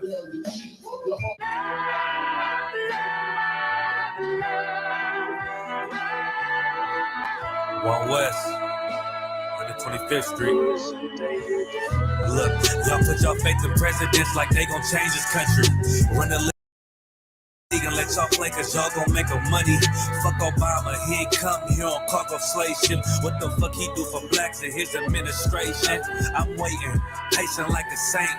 One West, 125th Street. Look, y'all put your faith in presidents like they gon' change this country. Run the league and let y'all play cause y'all gon' make a money. Fuck Obama, he ain't come here on cargo slave ship. What the fuck he do for blacks in his administration? I'm waiting, patient like a saint.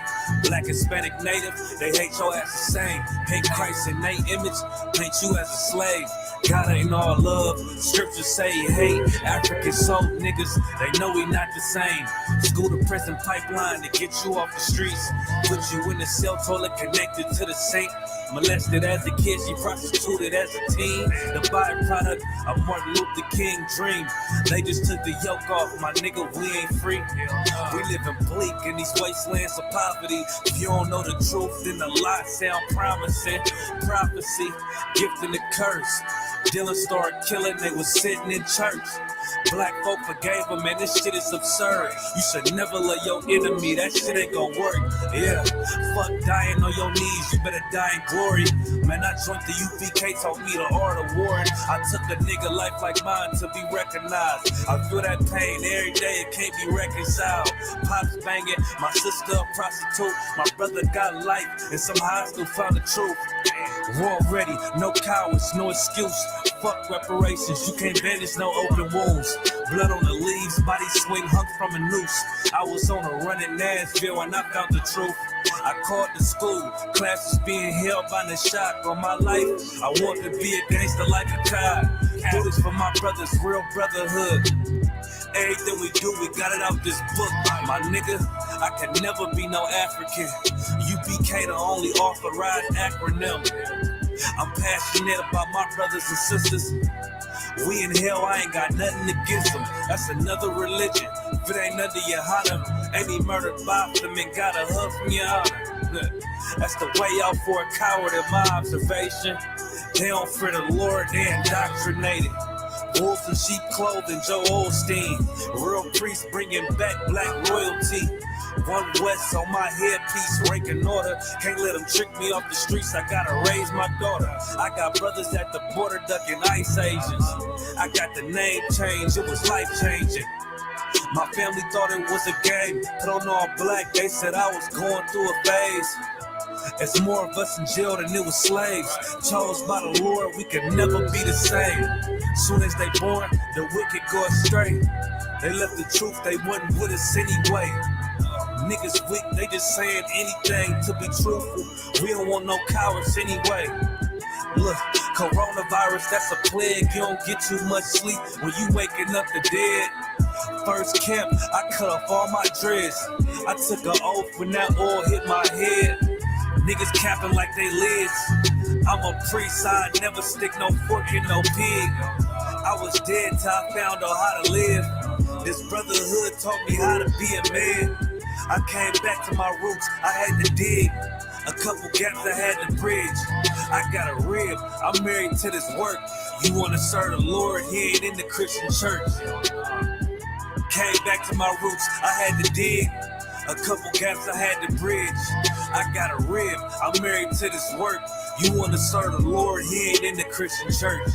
Black, Hispanic, Native, they hate your ass the same. Hate Christ in their image, paint you as a slave. God ain't all love, scriptures say he hate. African soul niggas, they know we not the same. School to prison pipeline to get you off the streets. Put you in the cell toilet connected to the sink. Molested as a kid, she prostituted as a teen. The byproduct of Martin Luther King dream. They just took the yoke off, my nigga, we ain't free. We living bleak in these wastelands of poverty. If you don't know the truth, then the lie sound promising. Prophecy, gift and the curse. Dylan started killing, they was sitting in church. Black folk forgave him, man, this shit is absurd. You should never love your enemy, that shit ain't gon' work. Yeah, fuck dying on your knees, you better die in glory. Man, I joined the UPK, taught me the art of warring. I took a nigga life like mine to be recognized. I feel that pain every day, it can't be reconciled. Pops banging, my sister a prostitute. My brother got life, and somehow I still found the truth. War ready, no cowards, no excuse. Fuck reparations, you can't bandage no open wounds. Blood on the leaves, body swing hung from a noose. I was on a run in Nashville and I found the truth. I called the school, classes being held by the shock on my life. I want to be a gangster like a child. Do this for my brothers, real brotherhood. Everything we do, we got it out this book. My nigga, I can never be no African. UPK the only authorized acronym. I'm passionate about my brothers and sisters. We in hell, I ain't got nothing against them. That's another religion. If it ain't under your honor, ain't he murdered by them and got a hug from your honor. That's the way out for a coward in my observation. They don't fear the Lord, they indoctrinated. Wolves in sheep clothing, Joe Osteen. Real priests bringing back black royalty. One West on my headpiece, ranking order. Can't let them trick me off the streets, I gotta raise my daughter. I got brothers at the border ducking ICE agents. I got the name change, it was life changing. My family thought it was a game. Put on all black, they said I was going through a phase. There's more of us in jail than it was slaves. Chose by the Lord, we could never be the same. Soon as they born, the wicked go astray. They left the truth, they wasn't with us anyway. Niggas weak, they just saying anything to be truthful. We don't want no cowards anyway. Look, coronavirus, that's a plague. You don't get too much sleep when you waking up the dead. First camp, I cut off all my dreads. I took an oath when that oil hit my head. Niggas capping like they lids. I'm a priest, I never stick no fork in no pig. I was dead till I found out how to live. This brotherhood taught me how to be a man. I came back to my roots, I had to dig. A couple gaps I had to bridge. I got a rib, I'm married to this work. You wanna serve the Lord, he ain't in the Christian church. Came back to my roots, I had to dig. A couple gaps I had to bridge. I got a rib, I'm married to this work. You wanna serve the Lord, he ain't in the Christian church.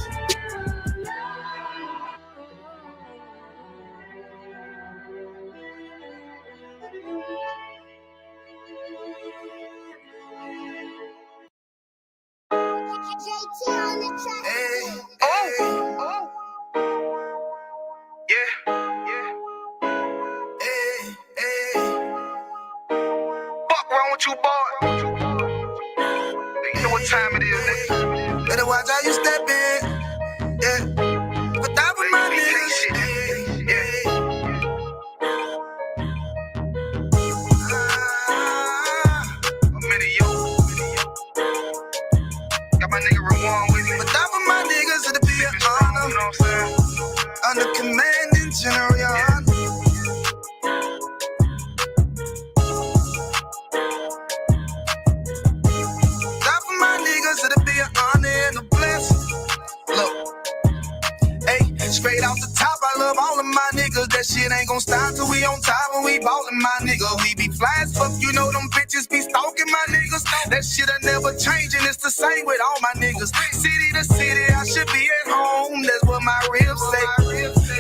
You boy, you know what time it is, nigga. Better watch how you step in, yeah. But that was my niggas, yeah. I'm in yo. Got my nigga Ramon with me. But that was my niggas, it'll be an honor. You know what I'm saying? Under commanding general, your honor. Straight off the top, I love all of my niggas. That shit ain't gon' stop till we on top when we ballin', my nigga. We be fly as fuck, you know them bitches be stalking my niggas. That shit I never change, and it's the same with all my niggas. City to city, I should be at home. That's what my ribs say.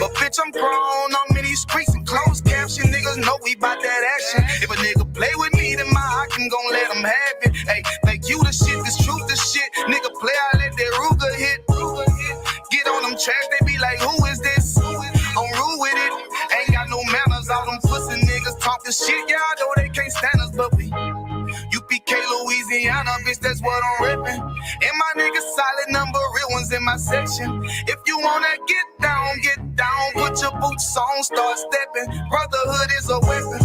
But bitch, I'm grown. I'm in these streets and closed caption. Niggas know we bout that action. If a nigga play with me, then my hockin' gon' let him have it. Hey, think you the shit, this truth the shit. Nigga play, I let that Ruger hit. Get on them tracks, they be like, who is this? I'm rude with it. Ain't got no manners. All them pussy niggas talking shit. Yeah, I know they can't stand us, but we UPK, Louisiana, bitch, that's what I'm reppin'. And my niggas solid number, real ones in my section. If you wanna get down, put your boots on, start stepping. Brotherhood is a weapon.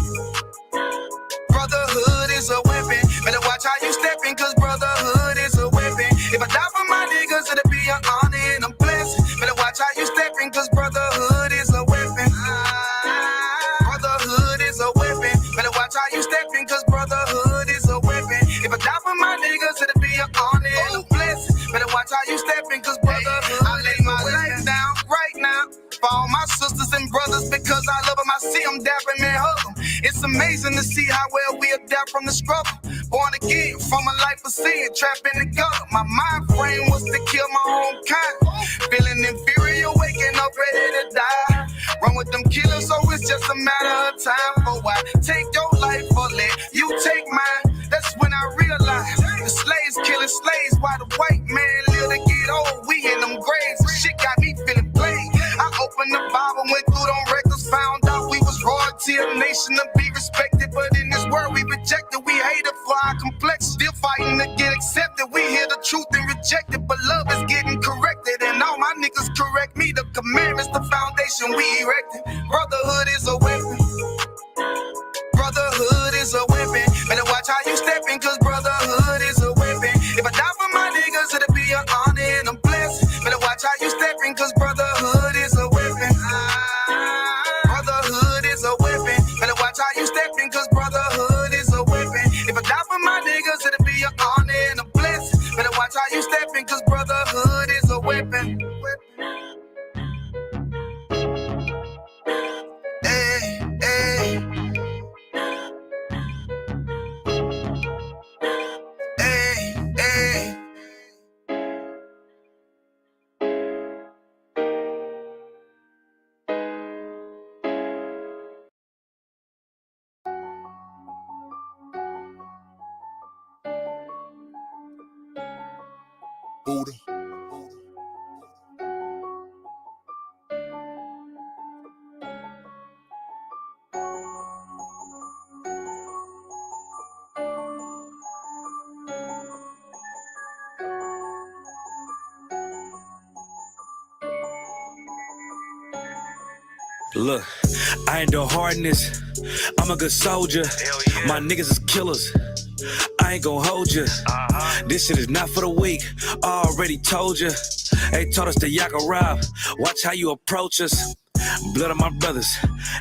Brotherhood is a weapon. Better watch how you steppin', cause brotherhood is a weapon. If I die for my niggas, it'll be an honor and a blessing. Better watch how you steppin', cause brotherhood is a weapon. Brotherhood is a weapon. Better watch how you steppin', cause brotherhood is a weapon. If I die for my niggas, it'll be an honor and a blessing. Better watch how you steppin', cause brotherhood, I lay my life down right now for all my sisters and brothers, because I love them. I see them dapping and hug them. It's amazing to see how well we adapt from the struggle. Born again from a life of sin, trapped in the gutter. My mind frame was to kill my own kind. Feeling inferior, waking up ready to die. Run with them killers, so it's just a matter of time. For why take your life or let you take mine? That's when I realized the slaves killing slaves while the white man live to get old. We in them graves. Shit got me feeling played. I opened the Bible, went through them records, found out we was royalty, a nation to be respected. But in this world we rejected, we hated for our complexion. Still fighting to get accepted. We hear the truth and reject it, but love is getting corrected. And all my niggas correct me. The commandments, the foundation we erected. Brotherhood is a weapon. Brotherhood is a weapon. Better watch how you steppin', cause brotherhood is a weapon. If I die for my niggas, it'll be an honor and a blessing. Better watch how you steppin', cause brotherhood is a weapon. Brotherhood is a weapon. Better watch how you steppin', cause brotherhood is a weapon. If I die for my niggas, it'll be an honor and a blessing. Better watch how you steppin', cause brotherhood is a weapon. Hey, hey. Buddha. Look, I ain't the hardness. I'm a good soldier. Yeah. My niggas is killers. I ain't gon' hold you. This shit is not for the weak. I already told you. They taught us to yak a rob. Watch how you approach us. Blood of my brothers.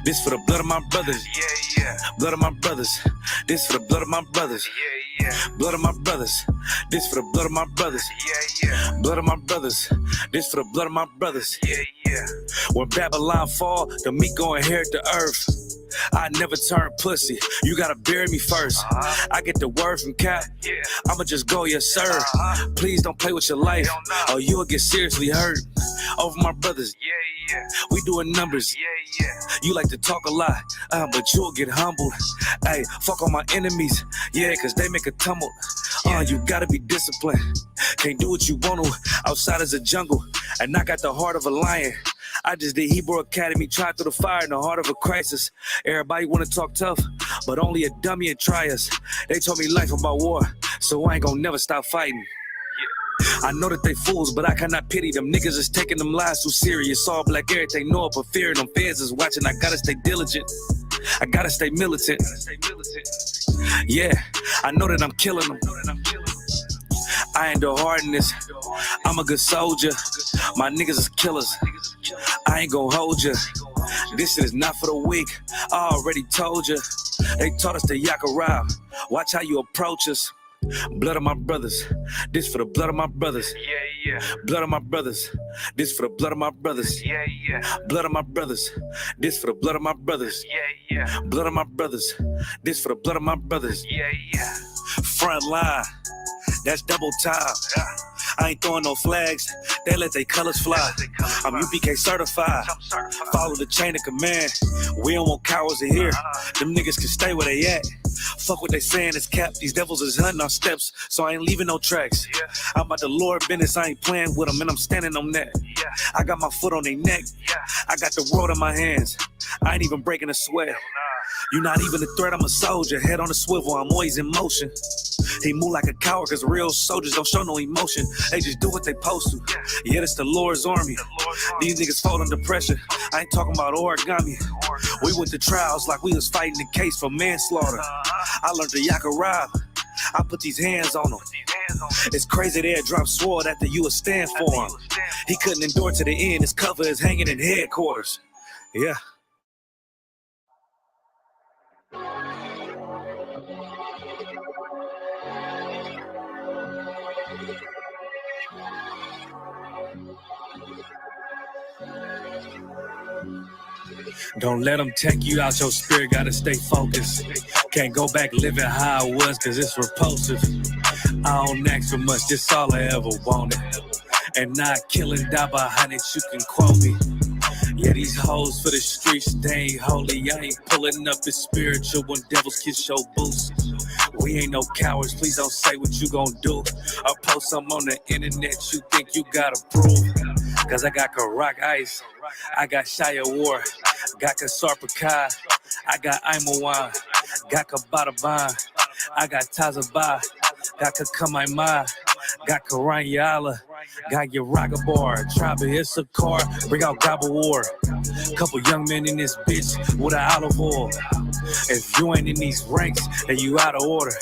This for the blood of my brothers. Yeah. Blood of my brothers. This for the blood of my brothers. Yeah. Blood of my brothers. This for the blood of my brothers. Yeah. Blood of my brothers. This for the blood of my brothers. Yeah. When Babylon fall, the meat gon' inherit the earth. I never turn pussy. You gotta bury me first. I get the word from Cap. I'ma just go, yes sir. Please don't play with your life, or you'll get seriously hurt. Over my brothers. We doing numbers. You like to talk a lot, but you'll get humbled. Hey, fuck all my enemies. Yeah, cause they make a tumble. You gotta be disciplined. Can't do what you want to. Outside is a jungle, and I got the heart of a lion. I just did Hebrew Academy, tried through the fire in the heart of a crisis. Everybody wanna talk tough, but only a dummy and try us. They told me life about war, so I ain't gonna never stop fighting. I know that they fools, but I cannot pity them. Niggas is taking them lies too serious. All black everything, know it, but fear them. Feds is watching, I gotta stay diligent. I gotta stay militant. Yeah, I know that I'm killing them. I ain't the hardness. I'm a good soldier. My niggas is killers. I ain't gon' hold you. This shit is not for the weak. I already told you. They taught us to yak a rob. Watch how you approach us. Blood of my brothers. This for the blood of my brothers. Blood of my brothers. This for the blood of my brothers. Blood of my brothers. This for the blood of my brothers. Blood of my brothers. This for the blood of my brothers. Front line, that's double time. I ain't throwing no flags, they let their colors fly. I'm UPK certified, follow the chain of command. We don't want cowards in here, them niggas can stay where they at. Fuck what they saying, it's cap, these devils is hunting our steps, so I ain't leaving no tracks. I'm about the Lord business, I ain't playing with them, and I'm standing on that. I got my foot on their neck, I got the world in my hands, I ain't even breaking a sweat. You're not even a threat, I'm a soldier, head on a swivel, I'm always in motion. He move like a coward, cause real soldiers don't show no emotion. They just do what they supposed to. Yeah, it's the Lord's army. These niggas fall under pressure. I ain't talking about origami. We went to trials like we was fighting the case for manslaughter. I learned the Yaka rob. I put these hands on them. It's crazy they had dropped sword after you would stand for him. He couldn't endure to the end, his cover is hanging in headquarters. Yeah. Don't let them take you out, your spirit gotta stay focused. Can't go back living how I was, cause it's repulsive. I don't ask for much, this all I ever wanted. And not killing, die by hundreds, you can quote me. Yeah, these hoes for the streets, they ain't holy. I ain't pulling up the spiritual when devils kiss your boots. We ain't no cowards, please don't say what you gon' do. Or post something on the internet you think you gotta prove. Cause I got Karak Ice, I got Shia War, got Kasarpakai, I got Imawan, got Kabataban, I got Tazaba, got Kakamaima, got Karanyala, got Yaragabar, Tribe of Isupk, bring out Gobble War. Couple young men in this bitch with an olive oil. If you ain't in these ranks, then you out of order.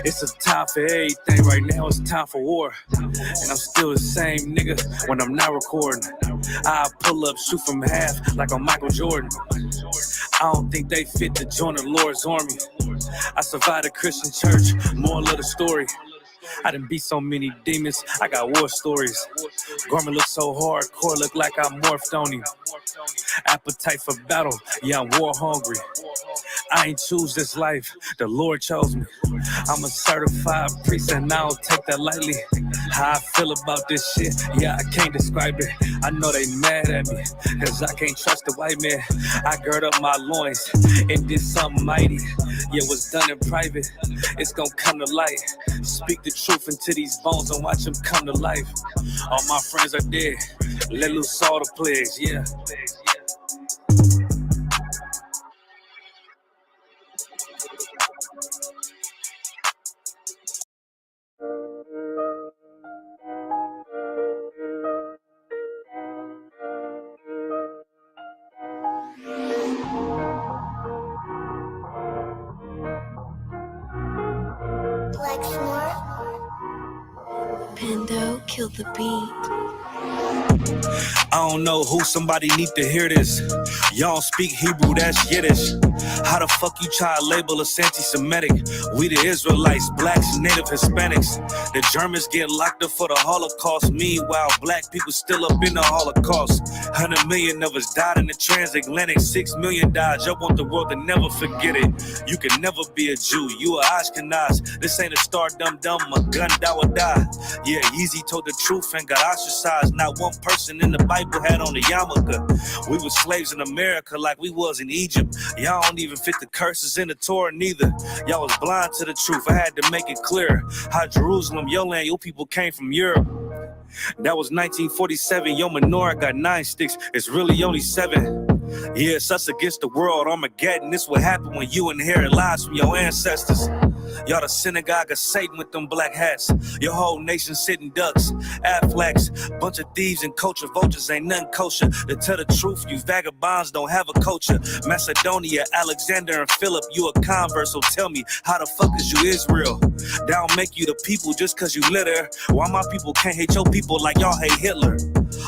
It's a time for everything right now, it's time for war. And I'm still the same nigga when I'm not recording. I pull up, shoot from half like I'm Michael Jordan. I don't think they fit to join the Lord's army. I survived a Christian church, moral of the story. I done beat so many demons, I got war stories. Garment look so hardcore, look like I morphed on him. Appetite for battle, yeah, I'm war hungry. I ain't choose this life, the Lord chose me. I'm a certified priest and I don't take that lightly. How I feel about this shit, yeah, I can't describe it. I know they mad at me, cause I can't trust the white man. I gird up my loins and did something mighty. Yeah, what's done in private, it's gonna come to light. Speak the truth into these bones and watch them come to life. All my friends are dead, let loose all the plagues, yeah. Pando killed the beat. I don't know who, somebody need to hear this. Y'all speak Hebrew, that's Yiddish. How the fuck you try to label us anti-Semitic? We the Israelites, blacks, native Hispanics. The Germans get locked up for the Holocaust. Meanwhile, black people still up in the Holocaust. 100 million of us died in the transatlantic. 6 million died, y'all want the world to never forget it. You can never be a Jew, you a Ashkenaz. This ain't a star dum-dum, a gun that would die. Yeah, Yeezy told the truth and got ostracized. Not one person in the Bible had on the yarmulke. We were slaves in America like we was in Egypt. Y'all don't even fit the curses in the Torah neither. Y'all was blind to the truth, I had to make it clear. How Jerusalem, your land, your people came from Europe. That was 1947, your menorah got 9 sticks, it's really only 7. Yeah, it's us against the world, Armageddon. This what happened when you inherit lies from your ancestors. Y'all the synagogue of Satan with them black hats. Your whole nation sitting ducks, Aflacs. Bunch of thieves and culture vultures, ain't nothing kosher. To tell the truth, you vagabonds don't have a culture. Macedonia, Alexander and Philip, you a convert, so tell me, how the fuck is you Israel? That don't make you the people just cause you live there. Why my people can't hate your people like y'all hate Hitler?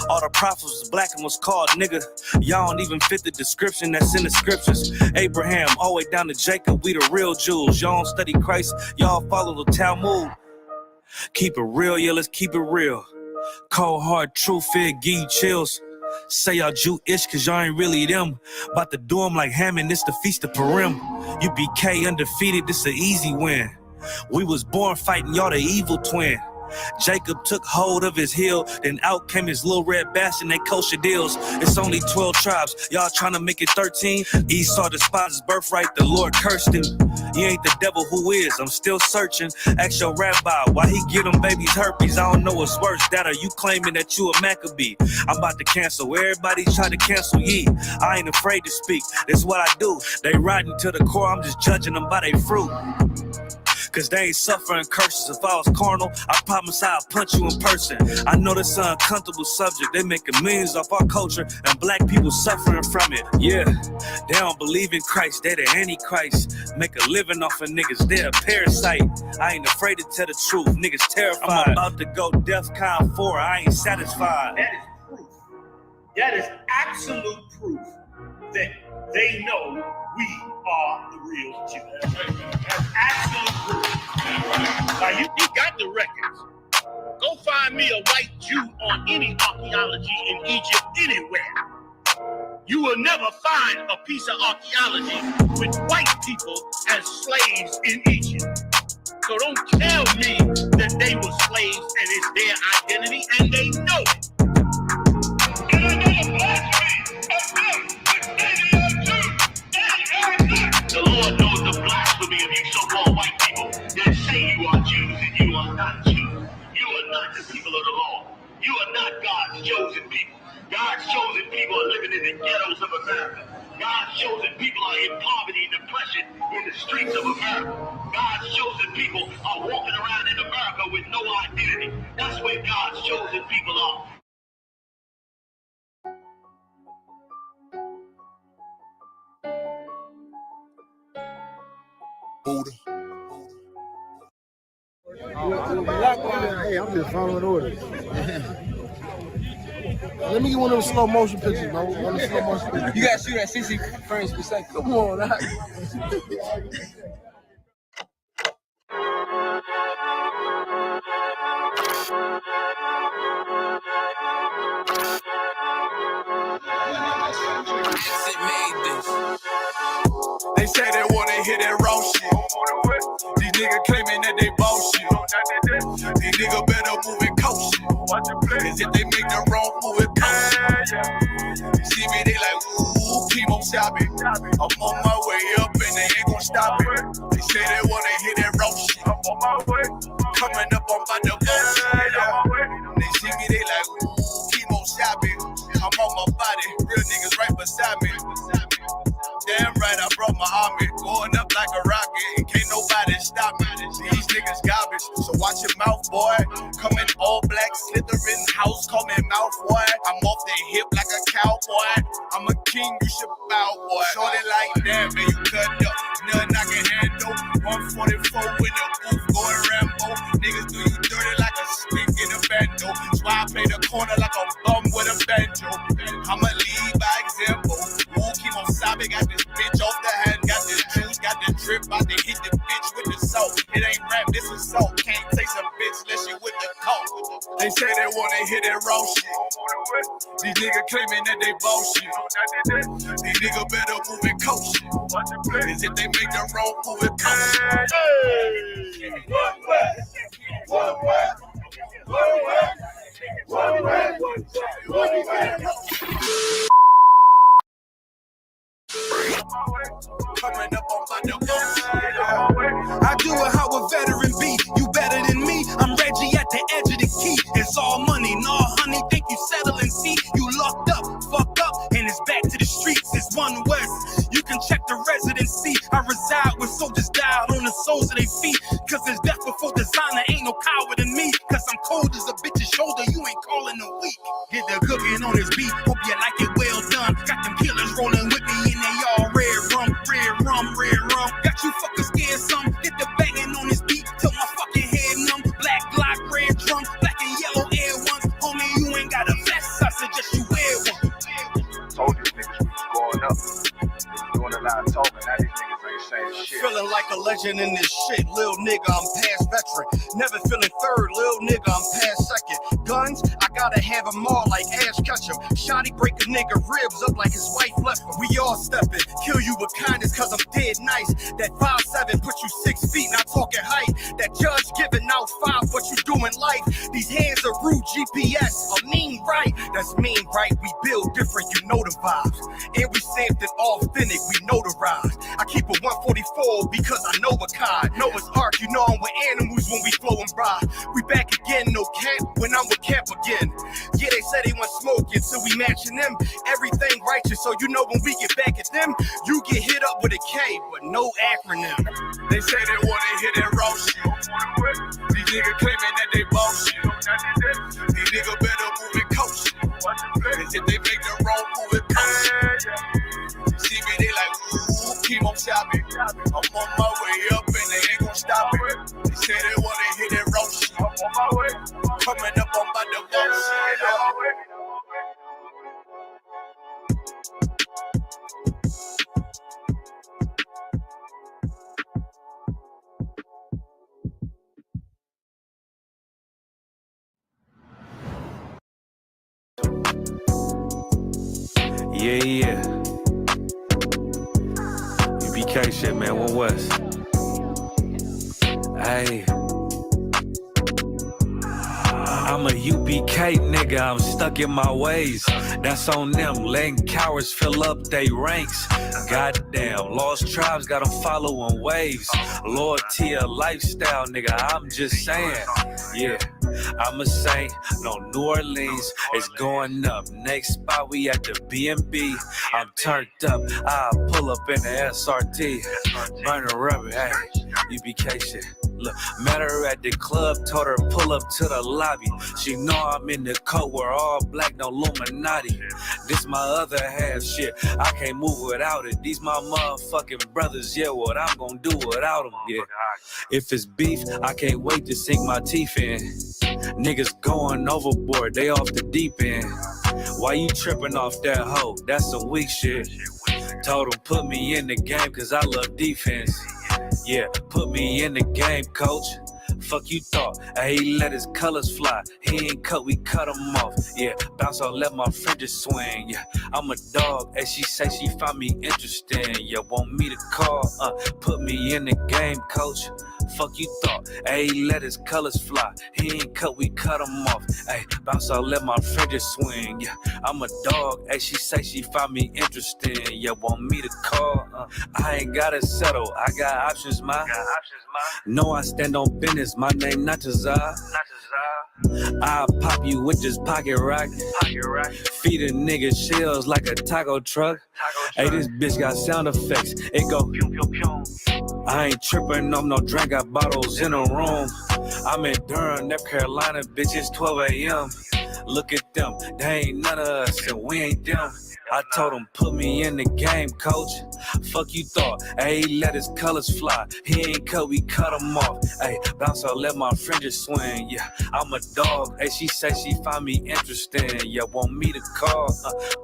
All the prophets was black and was called nigga. Y'all don't even fit the description that's in the scriptures. Abraham, all the way down to Jacob, we the real Jews. Y'all don't study Christ, y'all follow the Talmud. Keep it real, yeah, let's keep it real. Cold hard truth, it give you chills. Say y'all Jewish cause y'all ain't really them. About to do them like Hammond, this the Feast of Purim. You BK undefeated, this an easy win. We was born fighting, y'all the evil twin. Jacob took hold of his heel, then out came his little red bastard, they kosher deals. It's only 12 tribes, y'all trying to make it 13. Esau despised his birthright, the Lord cursed him. You ain't the devil, who is? I'm still searching. Ask your rabbi, why he give them babies herpes? I don't know what's worse, that or you claiming that you a Maccabee. I'm about to cancel, everybody try to cancel ye. I ain't afraid to speak, that's what I do. They riding to the core, I'm just judging them by their fruit. Cause they ain't suffering curses. If I was carnal, I promise I'll punch you in person. I know this is an uncomfortable subject. They making millions off our culture and black people suffering from it. Yeah, they don't believe in Christ. They the Antichrist. Make a living off of niggas. They're a parasite. I ain't afraid to tell the truth. Niggas terrified. I'm about to go DEFCON 4. I ain't satisfied. That is proof. That is absolute proof that they know we are the real Jews. That's absolute proof. Now you got the records. Go find me a white Jew on any archaeology in Egypt anywhere. You will never find a piece of archaeology with white people as slaves in Egypt. So don't tell me that they were slaves and it's their identity, and they know it. And I know the blasphemy of them, but they are Jews. The Lord knows the blasphemy of you so-called white people that say you are Jews and you are not Jews. You are not the people of the law. You are not God's chosen people. God's chosen people are living in the ghettos of America. God's chosen people are in poverty and depression in the streets of America. God's chosen people are walking around in America with no identity. That's where God's chosen people are. Hey, I'm just following orders. Let me get one of those slow motion pictures, bro. One of the slow motion pictures. You gotta shoot at 60 frames per second. Come on, now. They say they wanna hear that raw shit. These niggas claiming that they bullshit. These niggas better move and coach shit. Cause if they make the wrong move, it coach. You see me, they like, ooh, keep on stopping. I'm on my way up and they ain't gon' stop it. They say they wanna hear that raw shit. Coming up on my bullshit. They see me, they like, ooh, keep on stopping. I'm on my body, real niggas right beside me. Damn right, I brought my army, going up like a rocket, and can't nobody stop me. These niggas garbage, so watch your mouth, boy. Coming all black, slithering house, call me mouth, boy. I'm off the hip like a cowboy. I'm a king, you should bow, boy. Shorty like that, man, you cut up. Nothing I can handle. 144 in the booth, going Rambo. Niggas do you dirty like a stick in a bando. So I play the corner like a bum with a banjo. I'ma lead by example. Woo, keep on sobbing, got this bitch off the hand, got this juice, got the drip, about to hit the bitch with the salt. It ain't rap, this is salt. Can't taste a bitch unless you with the coke. They say they wanna hear that raw shit. These niggas claiming that they bullshit. These niggas better move and coach shit. Cause if they make the wrong move, it coach shit. Coming up on my I do it how a veteran be. You better than me. I'm Reggie at the edge of the key. It's all money, no honey. Think you settle and see you locked up, fucked up, and it's back to the streets. It's one West. You can check the residency. I reside with soldiers died on the soles of their feet. Cause it's death before designer. Ain't no coward in me. Cause I'm cold as a bitch's shoulder. You ain't calling a week. Get the cooking on his beat. Hope you like it well done. Got them killers rolling with me and they all red rum, red rum, red rum. Got you fucking scared some. Get the banging on his beat till my fucking head numb. Black Glock, red drum, black and yellow air ones. Homie, you ain't got a vest. I suggest you wear one. Told you niggas we was going up. Doing a lot of talking. Now these niggas ain't saying shit. Feeling like a legend in this shit, lil nigga, I'm past veteran. Never feeling third, lil nigga, I'm past second. Guns, I gotta have them all like Ash Ketchum. Shotty break a nigga ribs up like his wife left him. We all stepping, kill you with kindness cause I'm dead nice. That 5'7" put you 6 feet, not talking height. mean, right? We build different, you know the vibes. And we stamped it authentic, we notarized. I keep a 144 because I know a kind. Noah's Ark, you know I'm with animals when we flowing by. We back again, no cap, when I'm with Cap again. Yeah, they said they want smoking, so we matching them. Everything righteous, so you know when we get back at them, you get hit up with a K, but no acronym. They say they wanna hear that raw shit. These niggas claiming that they bullshit. These niggas better move and coach. If they make the wrong move, it coach. See me, they like, ooh, keep on shopping. I'm on my way up and they ain't gon' stop it. They say they wanna hear that raw shit. I'm on my way. Coming up on my divorce. Yeah. UBK shit, man. One West. Hey. I'm a UBK nigga, I'm stuck in my ways. That's on them, letting cowards fill up they ranks. Goddamn, lost tribes got them following waves. Loyalty a lifestyle, nigga, I'm just saying. Yeah, I'm a saint, no New Orleans, it's going up. Next spot, we at the B&B. I'm turned up, I'll pull up in the SRT. Burning rubber, hey, UBK shit. Look, met her at the club, told her pull up to the lobby. She know I'm in the coat, we're all black, no Illuminati. This my other half shit, I can't move without it. These my motherfucking brothers, yeah, what I'm gonna do without them, yeah. If it's beef, I can't wait to sink my teeth in. Niggas going overboard, they off the deep end. Why you tripping off that hoe? That's some weak shit. Told him put me in the game cause I love defense. Yeah, put me in the game, coach. Fuck you thought, he let his colors fly. He ain't cut, we cut him off. Yeah, bounce on, let my fringes swing. Yeah, I'm a dog, and she say she find me interesting. Yeah, want me to call, put me in the game, coach. Fuck you thought, he let his colors fly. He ain't cut, we cut him off. Hey, bounce on, let my fringes swing. Yeah, I'm a dog, and she say she find me interesting. Yeah, want me to call, I ain't gotta settle, I got options, ma. No, I stand on business, my name not Tazar. I'll pop you with this pocket rock. Feed a nigga shells like a taco truck. Hey, this bitch got sound effects. It go pew pew pew. I ain't tripping on no drink, got bottles in a room. I'm in Durham, North Carolina, bitch, it's 12 a.m. Look at them, they ain't none of us, and we ain't them. I told him, put me in the game, coach. Fuck you thought, he let his colors fly. He ain't cut, we cut him off. Hey, bounce out, let my fringes swing. Yeah, I'm a dog. Hey, she say she find me interesting. Yeah, want me to call.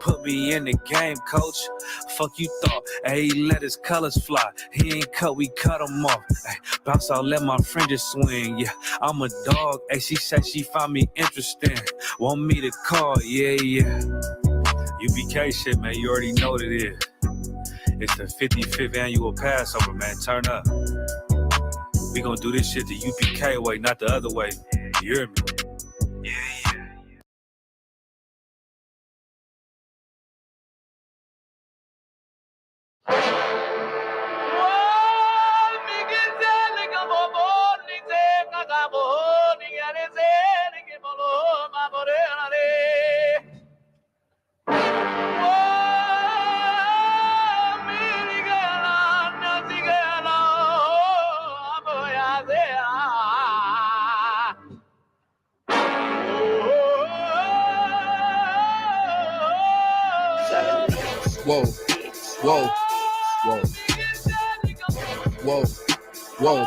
Put me in the game, coach. Fuck you thought, he let his colors fly. He ain't cut, we cut him off. Hey, bounce out, let my fringes swing. Yeah, I'm a dog. Hey, she say she find me interesting. Want me to call, yeah. UBK shit, man, you already know what it is. It's the 55th annual Passover, man, turn up. We gonna do this shit the UBK way, not the other way. You hear me? Yeah. Whoa.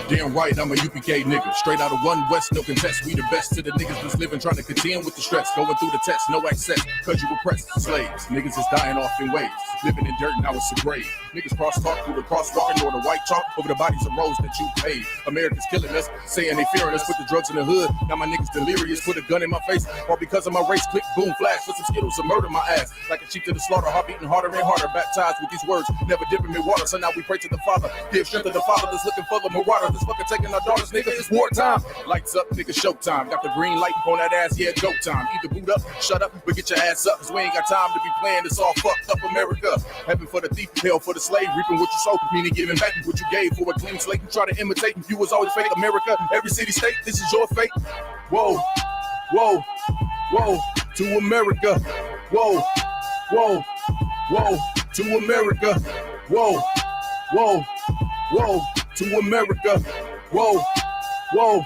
Damn right, I'm a UPK nigga. Straight out of One West, no contest. We the best to the niggas that's living, trying to contend with the stress. Going through the test, no access, cause you repressed. Slaves, niggas is dying off in waves. Living in dirt, now it's a grave. Niggas cross-talk through the crosswalk or the white chalk over the bodies of roads that you paid. Americans killing us, saying they fearing us. Put the drugs in the hood, now my niggas delirious. Put a gun in my face, all because of my race. Click, boom, flash, put some Skittles and murder my ass. Like a sheep to the slaughter, heart beating harder and harder. Baptized with these words, never dipping in water. So now we pray to the Father. Give strength to the Father that's looking for the marauder. is fucking taking our daughters, nigga. It's wartime. Lights up, nigga, showtime. Got the green light on that ass, yeah, go time. Either boot up, shut up, but get your ass up, cause we ain't got time to be playing this all fucked up America. Heaven for the thief, hell for the slave, reaping what you sow, meaning giving back what you gave for a clean slate. You try to imitate, you was always fake. America, every city, state, this is your fate. Whoa, whoa, whoa, to America. Whoa, whoa, whoa, to America. Whoa, whoa, whoa, to America. Whoa, whoa,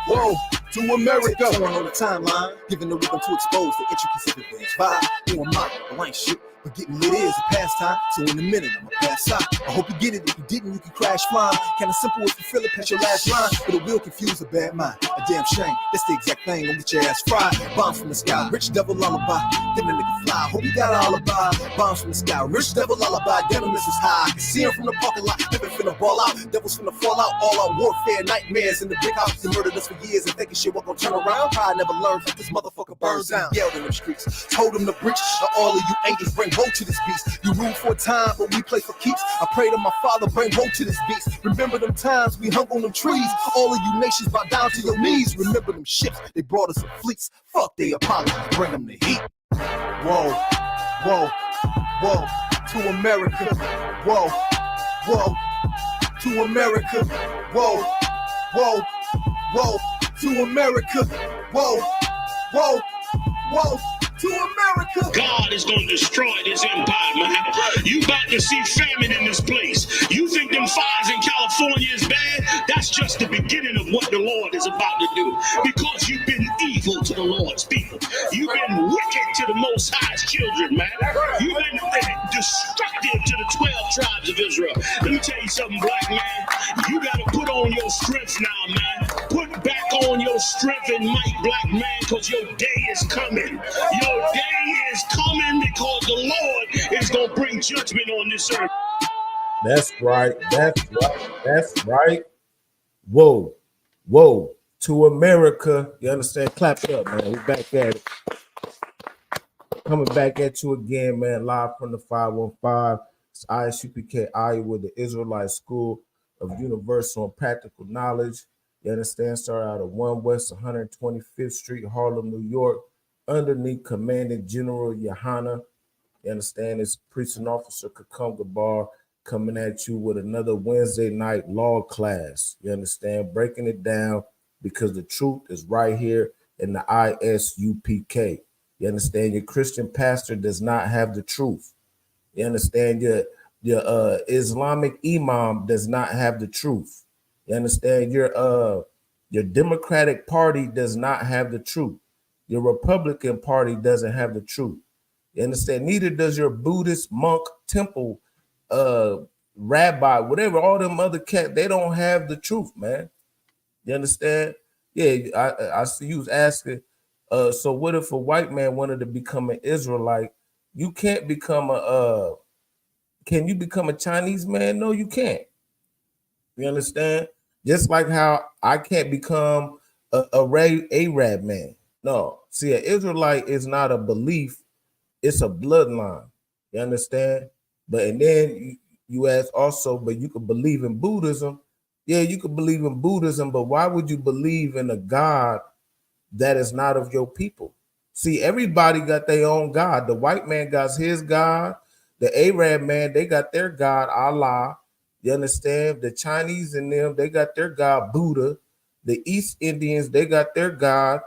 whoa, to America. On the timeline, giving the rhythm to expose the intricacies of things. Vibe, who am I? I ain't shit, but getting lit is a pastime. So in a minute, I'ma pass out. I hope you get it. If you didn't, you can crash flying. Kinda simple if you feel it, past your last line. But it will confuse a bad mind. A damn shame. That's the exact thing. I'll get your ass fried. Bombs from the sky, rich devil lullaby. Then the nigga fly. Hope you got an alibi. Bombs from the sky, rich devil lullaby. Damn, this is high. I can see him from the parking lot. Living finna ball out. Devils finna fall out. All out warfare, nightmares in the big house. They murdered us for years and thinking shit won't gonna turn around. Pride never learned. Like this motherfucker burns down. Yelled in them streets. Told them to breach. All of you angels bring woe to this beast. You rule for a time, but we play for keeps. I pray to my father, bring woe to this beast. Remember them times we hung on them trees. All of you nations bow down to your knees. Remember them ships, they brought us in fleets. Fuck the Apollo, bring them the heat. Whoa, whoa, whoa, to America. Whoa, whoa, to America. Whoa, whoa, whoa, to America. Whoa, whoa, whoa, to America. God is going to destroy this empire, man. You about to see famine in this place. You think them fires in California is bad? That's just the beginning of what the Lord is about to do. Because you've been evil to the Lord's people. You've been wicked to the Most High's children, man. You've been destructive to the 12 tribes of Israel. Let me tell you something, black man. You got to put on your strength now, man. Put back on your strength and might, black man, because your day is coming. Your day is coming because the Lord is going to bring judgment on this earth. That's right. That's right. That's right. Whoa. Whoa. To America. You understand? Clap it up, man. We're back at it. Coming back at you again, man. Live from the 515. It's Isupk Iowa, the Israelite School of Universal and Practical Knowledge. You understand? Started out of 1 West 125th Street, Harlem, New York, underneath Commanding General Yohana. You understand? It's Preaching Officer Kakunga Bar coming at you with another Wednesday night law class. You understand? Breaking it down because the truth is right here in the Isupk. You understand? Your Christian pastor does not have the truth. You understand? Your Islamic imam does not have the truth. You understand? Your Democratic Party does not have the truth. Your Republican Party doesn't have the truth. You understand? Neither does your Buddhist monk, temple, rabbi, whatever, all them other cats, they don't have the truth, man. You understand? Yeah, I see you was asking, so what if a white man wanted to become an Israelite? You can't become can you become a Chinese man? No, you can't. You understand? Just like how I can't become a Arab man. No, see, an Israelite is not a belief, it's a bloodline. You understand? But and then you ask also, but you could believe in Buddhism. Yeah, you could believe in Buddhism, but why would you believe in a God that is not of your people? See, everybody got their own God. The white man got his God. The Arab man, they got their God, Allah. You understand? The Chinese and them, they got their God, Buddha. The East Indians, they got their God,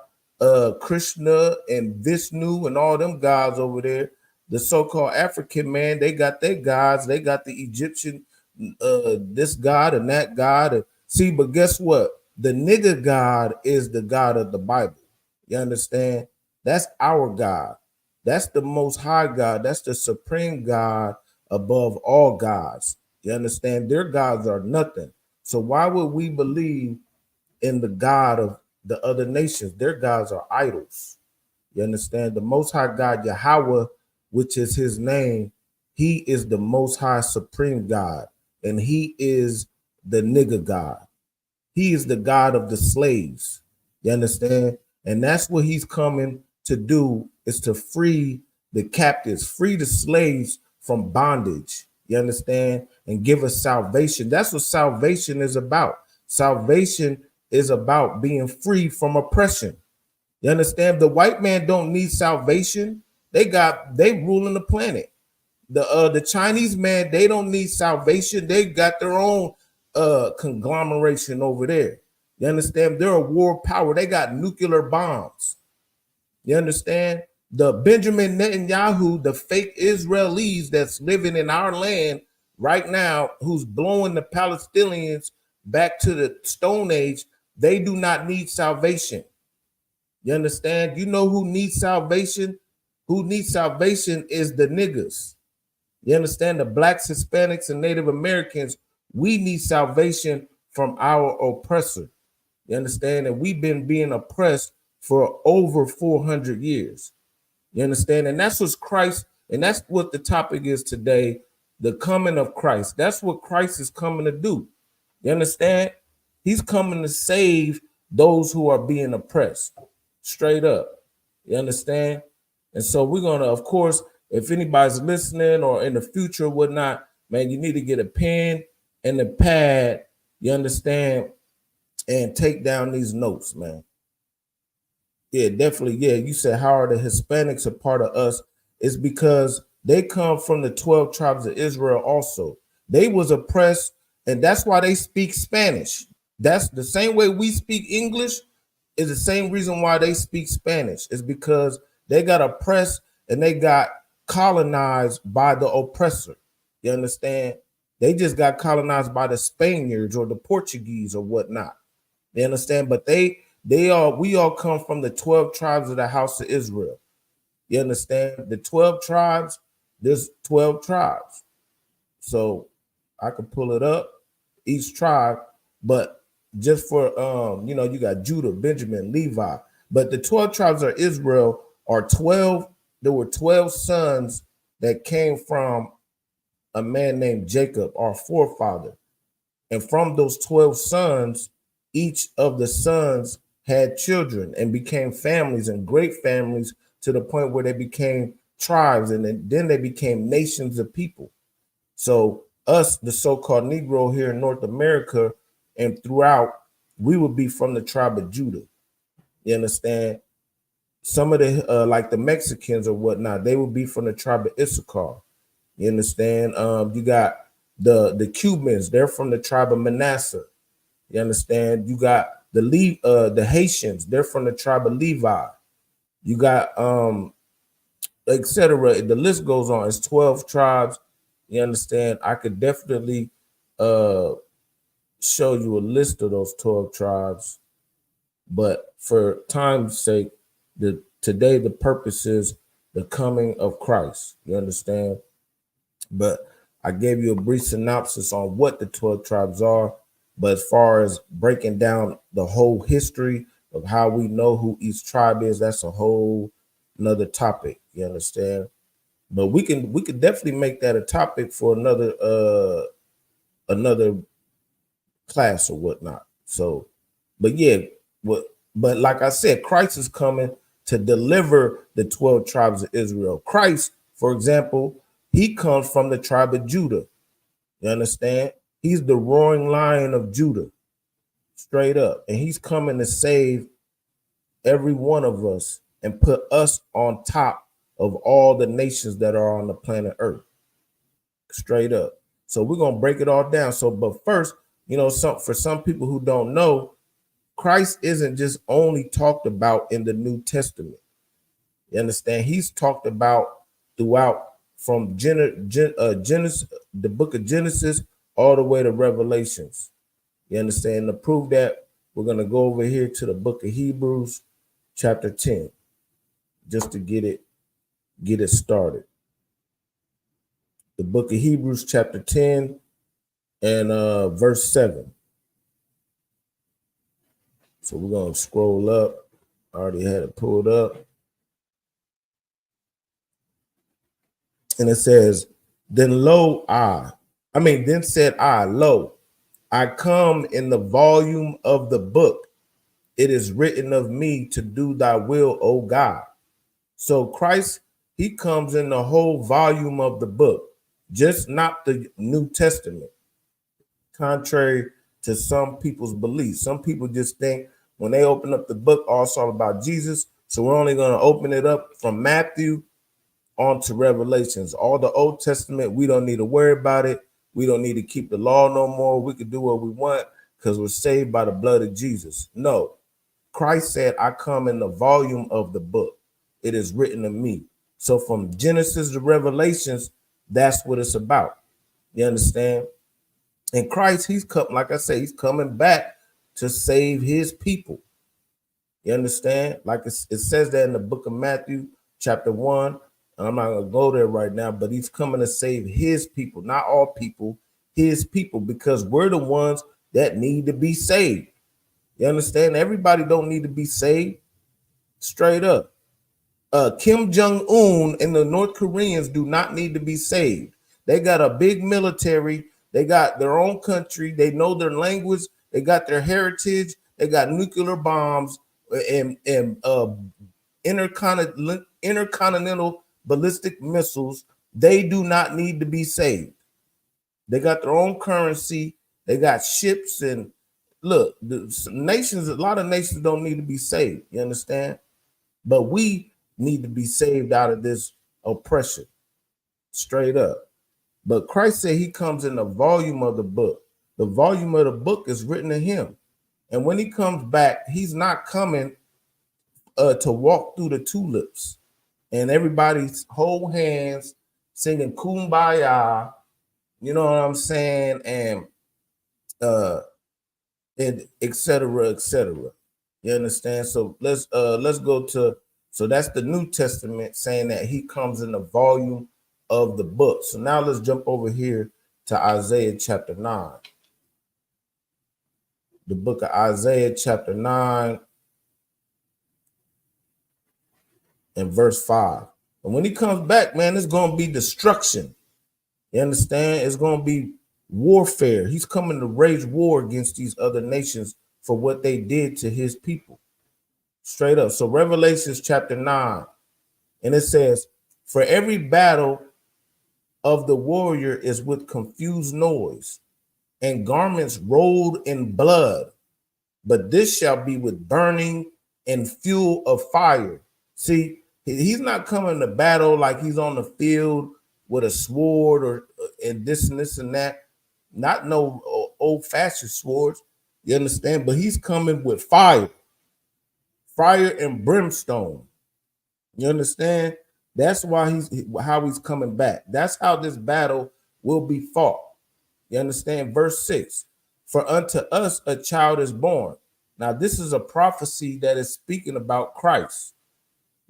Krishna and Vishnu and all them gods over there. The so-called African man, they got their gods. They got the Egyptian, this God and that God. See, but guess what? The nigger God is the God of the Bible. You understand? That's our God. That's the most high God. That's the supreme God above all gods. You understand? Their gods are nothing. So why would we believe in the God of the other nations? Their gods are idols. You understand? The most high God, Yahweh, which is his name, he is the most high supreme God. And he is the nigger God. He is the God of the slaves. You understand? And that's what he's coming to do, is to free the captives, free the slaves from bondage. You understand? And give us salvation. That's what salvation is about. Salvation is about being free from oppression. You understand? The white man don't need salvation. They ruling the planet. The Chinese man, they don't need salvation. They got their own conglomeration over there. You understand? They're a war power. They got nuclear bombs. You understand? The Benjamin Netanyahu, the fake Israelis that's living in our land right now, who's blowing the Palestinians back to the Stone Age, they do not need salvation. You understand? You know who needs salvation? Who needs salvation is the niggas. You understand? The blacks, Hispanics, and Native Americans, we need salvation from our oppressor. You understand? And we've been being oppressed for over 400 years. You understand? And that's what Christ, and that's what the topic is today, the coming of Christ. That's what Christ is coming to do. You understand? He's coming to save those who are being oppressed. Straight up. You understand? And so we're going to, of course, if anybody's listening or in the future or whatnot, man, you need to get a pen and a pad, you understand, and take down these notes, man. Yeah, definitely. Yeah, you said, how are the Hispanics a part of us? It's because they come from the 12 tribes of Israel also. They was oppressed, and that's why they speak Spanish. That's the same way we speak English is the same reason why they speak Spanish. Is because they got oppressed and they got colonized by the oppressor. You understand? They just got colonized by the Spaniards or the Portuguese or whatnot. You understand? But we all come from the 12 tribes of the house of Israel. You understand? The 12 tribes, there's 12 tribes. So I could pull it up, each tribe, but just for you got Judah, Benjamin, Levi. But the 12 tribes of Israel are 12. There were 12 sons that came from a man named Jacob, our forefather. And from those 12 sons, each of the sons had children and became families and great families to the point where they became tribes, and then they became nations of people. So us, the so-called Negro here in North America and throughout, we would be from the tribe of Judah. You understand? Some of the like the Mexicans or whatnot, they would be from the tribe of Isupk. You understand? You got the Cubans, they're from the tribe of Manasseh. You understand? You got the Haitians, they're from the tribe of Levi. You got etc. The list goes on. It's 12 tribes. You understand? I could definitely show you a list of those 12 tribes, but for time's sake, today the purpose is the coming of Christ. You understand? But I gave you a brief synopsis on what the 12 tribes are. But as far as breaking down the whole history of how we know who each tribe is, that's a whole another topic. You understand? But we could definitely make that a topic for another class or whatnot. So, but yeah, but like I said, Christ is coming to deliver the 12 tribes of Israel. Christ, for example, he comes from the tribe of Judah. You understand? He's the roaring lion of Judah, straight up. And he's coming to save every one of us and put us on top of all the nations that are on the planet Earth, straight up. So we're going to break it all down. So, but first, for some people who don't know, Christ isn't just only talked about in the New Testament. You understand? He's talked about throughout from Genesis, the book of Genesis, all the way to Revelations. You understand? To prove that, we're going to go over here to the book of Hebrews, chapter 10, just to get it started. The book of Hebrews, chapter 10, and verse 7. So we're going to scroll up. I already had it pulled up. And it says, then said I, lo, I come in the volume of the book. It is written of me to do thy will, O God. So Christ, he comes in the whole volume of the book, just not the New Testament. Contrary to some people's beliefs. Some people just think when they open up the book, oh, it's all about Jesus. So we're only going to open it up from Matthew on to Revelations. All the Old Testament, we don't need to worry about it. We don't need to keep the law no more. We can do what we want because we're saved by the blood of Jesus. No, Christ said, I come in the volume of the book. It is written of me. So from Genesis to Revelations, that's what it's about. You understand? And Christ, he's come, like I say, he's coming back to save his people. You understand? Like it says that in the book of Matthew, chapter 1. And I'm not going to go there right now, but he's coming to save his people, not all people, his people, because we're the ones that need to be saved. You understand? Everybody don't need to be saved. Straight up. Kim Jong-un and the North Koreans do not need to be saved. They got a big military. They got their own country. They know their language. They got their heritage. They got nuclear bombs and intercontinental ballistic missiles. They do not need to be saved. They got their own currency. They got ships and look, a lot of nations don't need to be saved. You understand? But we need to be saved out of this oppression. Straight up. But Christ said he comes in the volume of the book. The volume of the book is written to him. And when he comes back, he's not coming to walk through the tulips and everybody's hold hands singing kumbaya, you know what I'm saying, and et cetera, et cetera. You understand? So let's go to, so that's the New Testament saying that he comes in the volume of the book. So now let's jump over here to Isaiah chapter 9. The book of Isaiah chapter 9 and verse 5. And when he comes back, man, it's going to be destruction. You understand? It's going to be warfare. He's coming to wage war against these other nations for what they did to his people. Straight up. So Revelations chapter 9, and it says, for every battle of the warrior is with confused noise and garments rolled in blood, but this shall be with burning and fuel of fire. See, he's not coming to battle like he's on the field with a sword or and this and that. Not no old-fashioned swords, you understand? But he's coming with fire and brimstone. You understand? That's why how he's coming back. That's how this battle will be fought. You understand? Verse 6, for unto us a child is born. Now, this is a prophecy that is speaking about Christ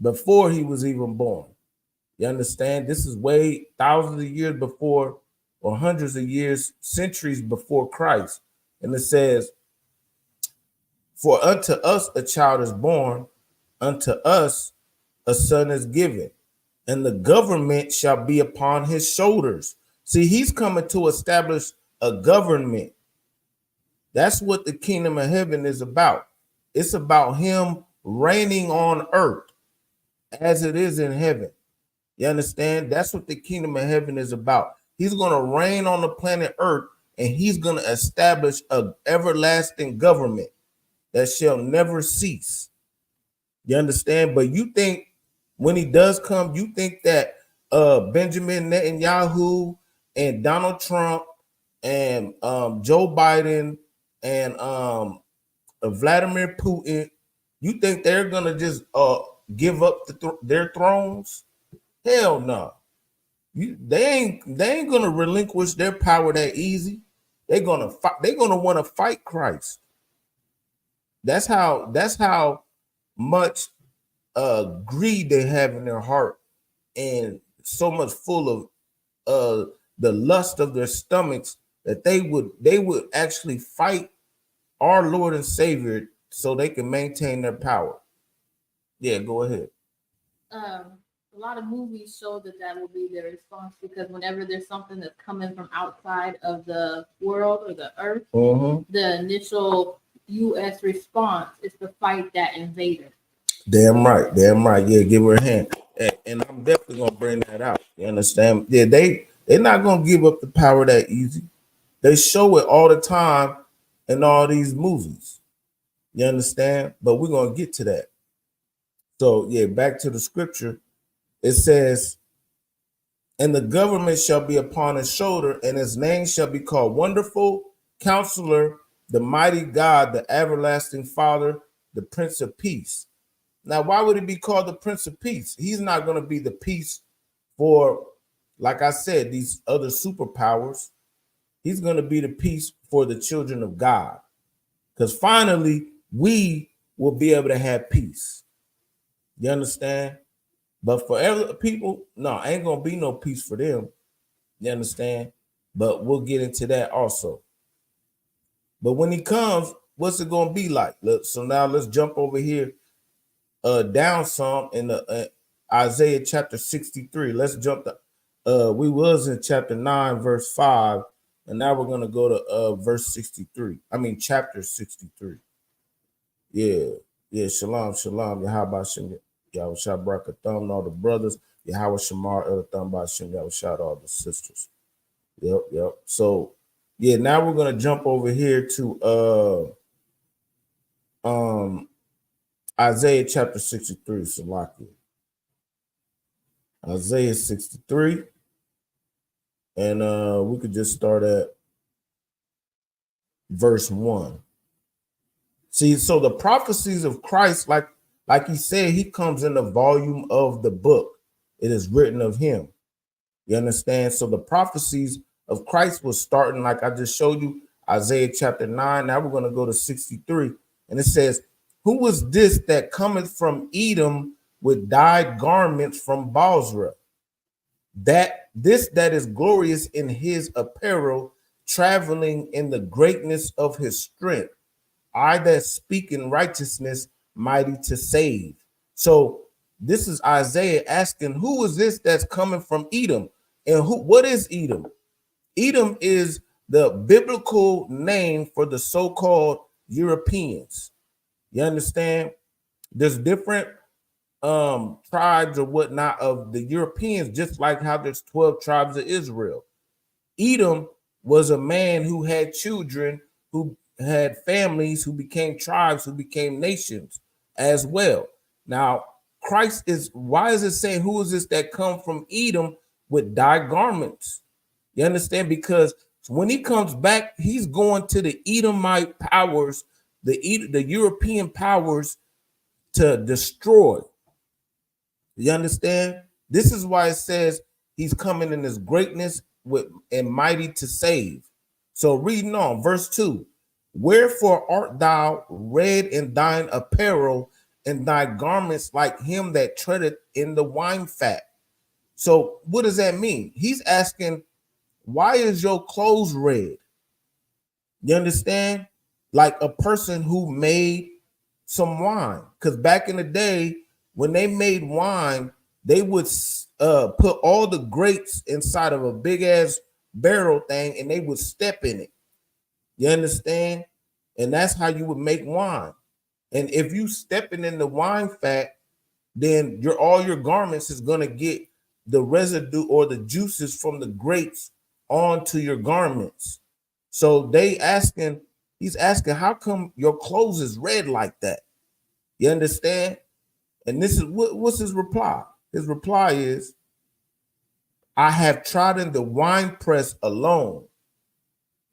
before he was even born. You understand? This is way thousands of years before, or hundreds of years, centuries before Christ. And it says, for unto us a child is born, unto us a son is given, and the government shall be upon his shoulders. See, he's coming to establish a government. That's what the kingdom of heaven is about. It's about him reigning on earth as it is in heaven. You understand? That's what the kingdom of heaven is about. He's going to reign on the planet earth, and he's going to establish an everlasting government that shall never cease. You understand? But you think when he does come, you think that Benjamin Netanyahu and Donald Trump and Joe Biden and Vladimir Putin, you think they're going to just give up their thrones? Hell no. They ain't gonna relinquish their power that easy. They're gonna fight. They're gonna want to fight Christ. That's how much greed they have in their heart, and so much full of the lust of their stomachs that they would actually fight our Lord and Savior so they can maintain their power. Yeah, go ahead. A lot of movies show that will be their response, because whenever there's something that's coming from outside of the world or the earth, the initial U.S. response is to fight that invader. Damn right. Yeah, give her a hand. And I'm definitely gonna bring that out. You understand? Yeah, they're not gonna give up the power that easy. They show it all the time in all these movies. You understand? But we're going to get to that. So, yeah, back to the scripture. It says, and the government shall be upon his shoulder, and his name shall be called Wonderful, Counselor, the Mighty God, the Everlasting Father, the Prince of Peace. Now, why would he be called the Prince of Peace? He's not going to be the peace for, like I said, these other superpowers. He's going to be the peace for the children of God. Because finally, we will be able to have peace. You understand? But for other people, no, ain't going to be no peace for them. You understand? But we'll get into that also. But when he comes, what's it going to be like? So now let's jump over here down some in the Isaiah chapter 63. Let's jump we was in chapter 9 verse 5, and now we're going to go to verse 63. I mean chapter 63. Yeah, shalom Yahweh Shem Yahweh Shabbarakatam and all the brothers, Yahweh Shamar El Thumb Shem Yahweh Shad all the sisters. Yep. So yeah, now we're going to jump over here to Isaiah chapter 63, Salaki. Isaiah 63. And we could just start at verse 1. See, so the prophecies of Christ, like he said, he comes in the volume of the book. It is written of him. You understand? So the prophecies of Christ was starting, like I just showed you, Isaiah chapter 9. Now we're going to go to 63. And it says, who was this that cometh from Edom with dyed garments from Bozrah? That is glorious in his apparel, traveling in the greatness of his strength. I that speak in righteousness, mighty to save. So this is Isaiah asking, who is this that's coming from Edom? And what is Edom? Edom is the biblical name for the so-called Europeans. You understand? There's different tribes or whatnot of the Europeans, just like how there's 12 tribes of Israel. Edom was a man who had children, who had families, who became tribes, who became nations as well. Now, why is it saying, who is this that come from Edom with dyed garments? You understand? Because when he comes back, he's going to the Edomite powers, the European powers, to destroy. You understand? This is why it says he's coming in his greatness and mighty to save. So reading on, verse 2. Wherefore art thou red in thine apparel, and thy garments like him that treadeth in the wine fat? So what does that mean? He's asking, why is your clothes red? You understand? Like a person who made some wine. Because back in the day, when they made wine, they would put all the grapes inside of a big ass barrel thing, and they would step in it. You understand? And that's how you would make wine. And if you stepping in the wine fat, then all your garments is gonna get the residue or the juices from the grapes onto your garments. So he's asking, how come your clothes is red like that? You understand? And this is what's his reply? His reply is, I have trodden the winepress alone.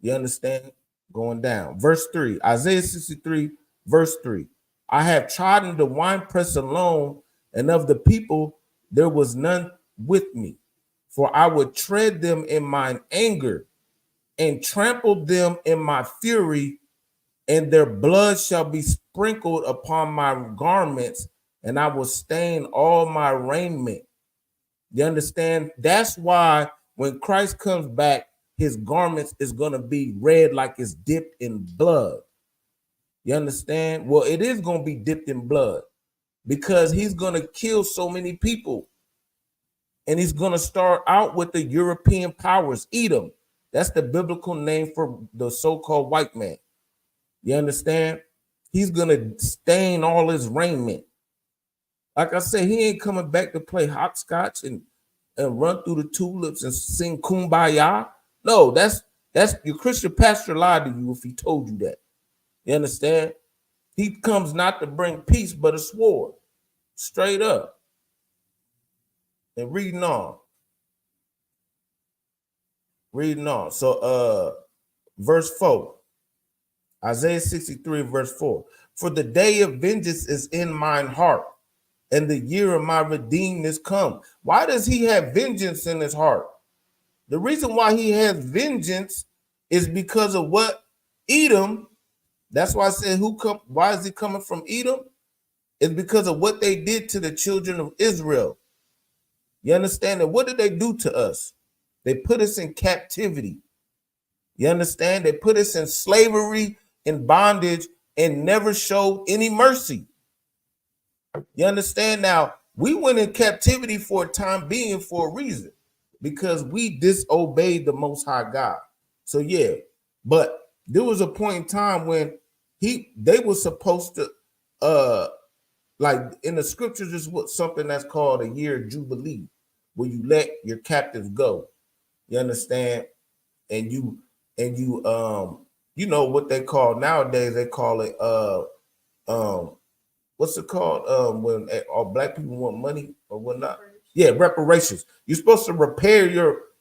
You understand? Going down. Verse 3, Isaiah 63, verse 3. I have trodden the winepress alone, and of the people there was none with me. For I would tread them in mine anger and trample them in my fury, and their blood shall be sprinkled upon my garments, and I will stain all my raiment. You understand? That's why when Christ comes back, his garments is going to be red like it's dipped in blood. You understand? Well, it is going to be dipped in blood because he's going to kill so many people. And he's going to start out with the European powers, Edom. That's the biblical name for the so-called white man. You understand? He's going to stain all his raiment. Like I said, he ain't coming back to play hopscotch and run through the tulips and sing kumbaya. No, that's your Christian pastor lied to you if he told you that. You understand? He comes not to bring peace, but a sword. Straight up. And reading on. Reading on. So verse 4. Isaiah 63, verse 4. For the day of vengeance is in mine heart, and the year of my redeemed is come. Why does he have vengeance in his heart? The reason why he has vengeance is because of what? Edom. That's why I said, why is he coming from Edom? It's because of what they did to the children of Israel. You understand? And what did they do to us? They put us in captivity. You understand? They put us in slavery, in bondage, and never showed any mercy. You understand? Now, we went in captivity for a time being for a reason, because we disobeyed the Most High God. So yeah, but there was a point in time when they were supposed to like in the scriptures is what something that's called a year of jubilee, where you let your captives go. You understand? And you you know what they call nowadays, they call it what's it called? When all black people want money or whatnot. Yeah, reparations. You're supposed to repair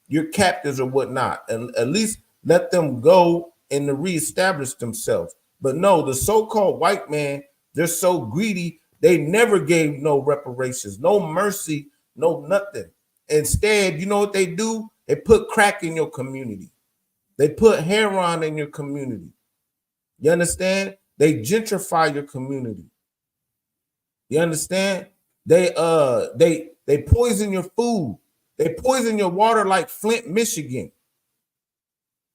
your captives or whatnot, and at least let them go and to reestablish themselves. But no, the so-called white man, they're so greedy, they never gave no reparations, no mercy, no nothing. Instead, you know what they do? They put crack in your community. They put heroin in your community. You understand? They gentrify your community. You understand? They poison your food. They poison your water like Flint, Michigan.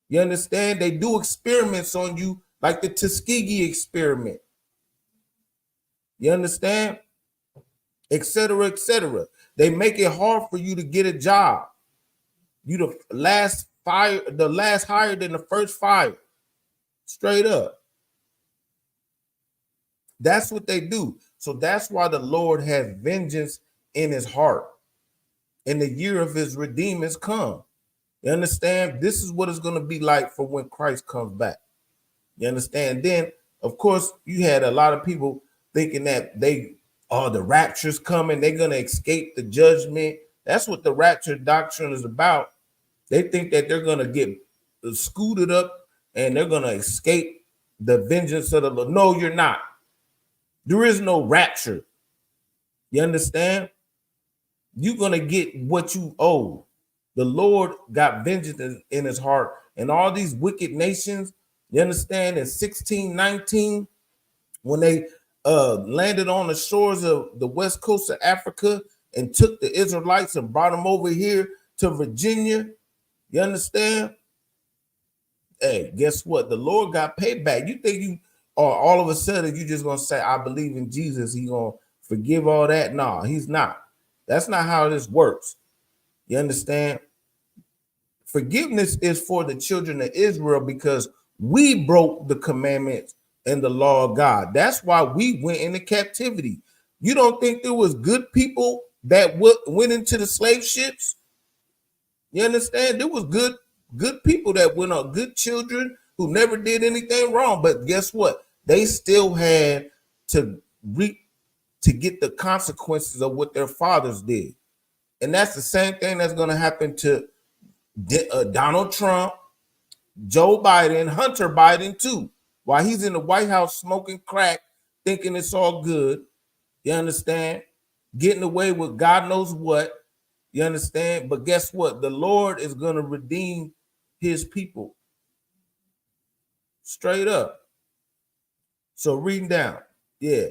You understand? They do experiments on you like the Tuskegee experiment. You understand? Etc. Etc. They make it hard for you to get a job. You the last hired than the first fired. Straight up. That's what they do. So that's why the Lord has vengeance in his heart. And the year of his redeemer has come. You understand? This is what it's going to be like for when Christ comes back. You understand? Then, of course, you had a lot of people thinking that the rapture's coming. They're going to escape the judgment. That's what the rapture doctrine is about. They think that they're going to get scooted up and they're going to escape the vengeance of the Lord. No, you're not. There is no rapture. You understand? You're going to get what you owe. The Lord got vengeance in his heart. And all these wicked nations, you understand, in 1619, when they landed on the shores of the west coast of Africa and took the Israelites and brought them over here to Virginia, you understand? Hey, guess what? The Lord got payback. You think you or all of a sudden you just gonna say, I believe in Jesus, he gonna forgive all that? No, he's not. That's not how this works. You understand? Forgiveness is for the children of Israel because we broke the commandments and the law of God. That's why we went into captivity. You don't think there was good people that went into the slave ships? You understand? There was good people that went on, good children who never did anything wrong. But guess what? They still had to get the consequences of what their fathers did. And that's the same thing that's going to happen to Donald Trump, Joe Biden, Hunter Biden too. While he's in the White House smoking crack, thinking it's all good. You understand? Getting away with God knows what. You understand? But guess what? The Lord is going to redeem his people. Straight up. So reading down. Yeah.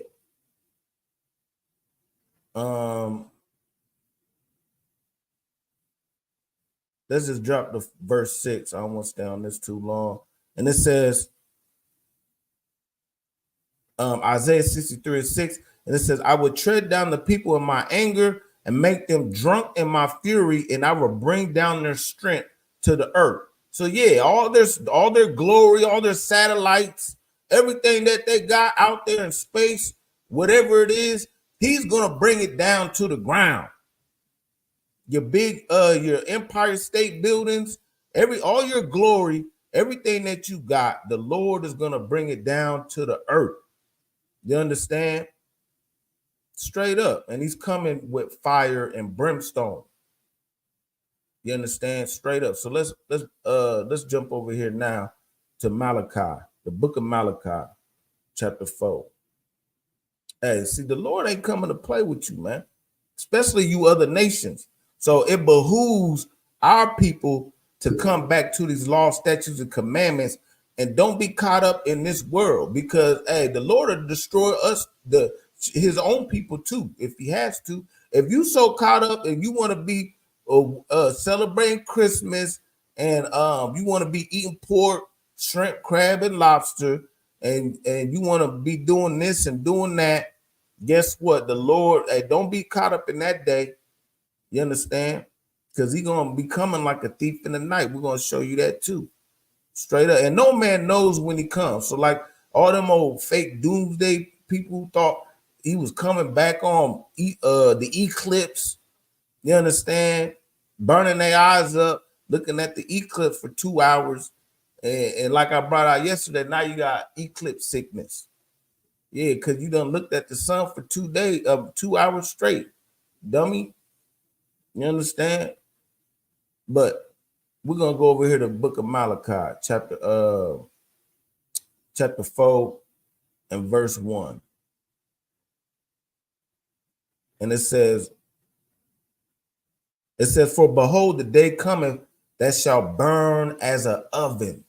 Let's just drop the verse 6. I don't want to stay on this too long. And it says, Isaiah 63:6, and it says, I will tread down the people in my anger and make them drunk in my fury, and I will bring down their strength to the earth. So yeah, all their glory, all their satellites, everything that they got out there in space, whatever it is, he's gonna bring it down to the ground. Your big your Empire State buildings, all your glory, Everything that you got, the Lord is going to bring it down to the earth. You understand? Straight up. And he's coming with fire and brimstone. You understand? Straight up. So let's jump over here now to Malachi, the book of Malachi, chapter 4. Hey, see, the Lord ain't coming to play with you, man, especially you other nations. So it behooves our people to come back to these laws, statutes, and commandments, and don't be caught up in this world, because hey, the Lord will destroy us, his own people too, if he has to. If you so caught up and you want to be celebrating Christmas and you want to be eating pork, shrimp, crab, and lobster, and you want to be doing this and doing that, guess what? The Lord, hey, don't be caught up in that day. You understand? Because he's going to be coming like a thief in the night. We're going to show you that too. Straight up. And no man knows when he comes. So like all them old fake doomsday people thought he was coming back on the eclipse. You understand? Burning their eyes up, looking at the eclipse for 2 hours. And like I brought out yesterday, now you got eclipse sickness. Yeah, because you done looked at the sun for 2 hours straight. Dummy. You understand? But we're gonna go over here to the book of Malachi, chapter 4 and verse 1. And it says, for behold, the day cometh that shall burn as an oven,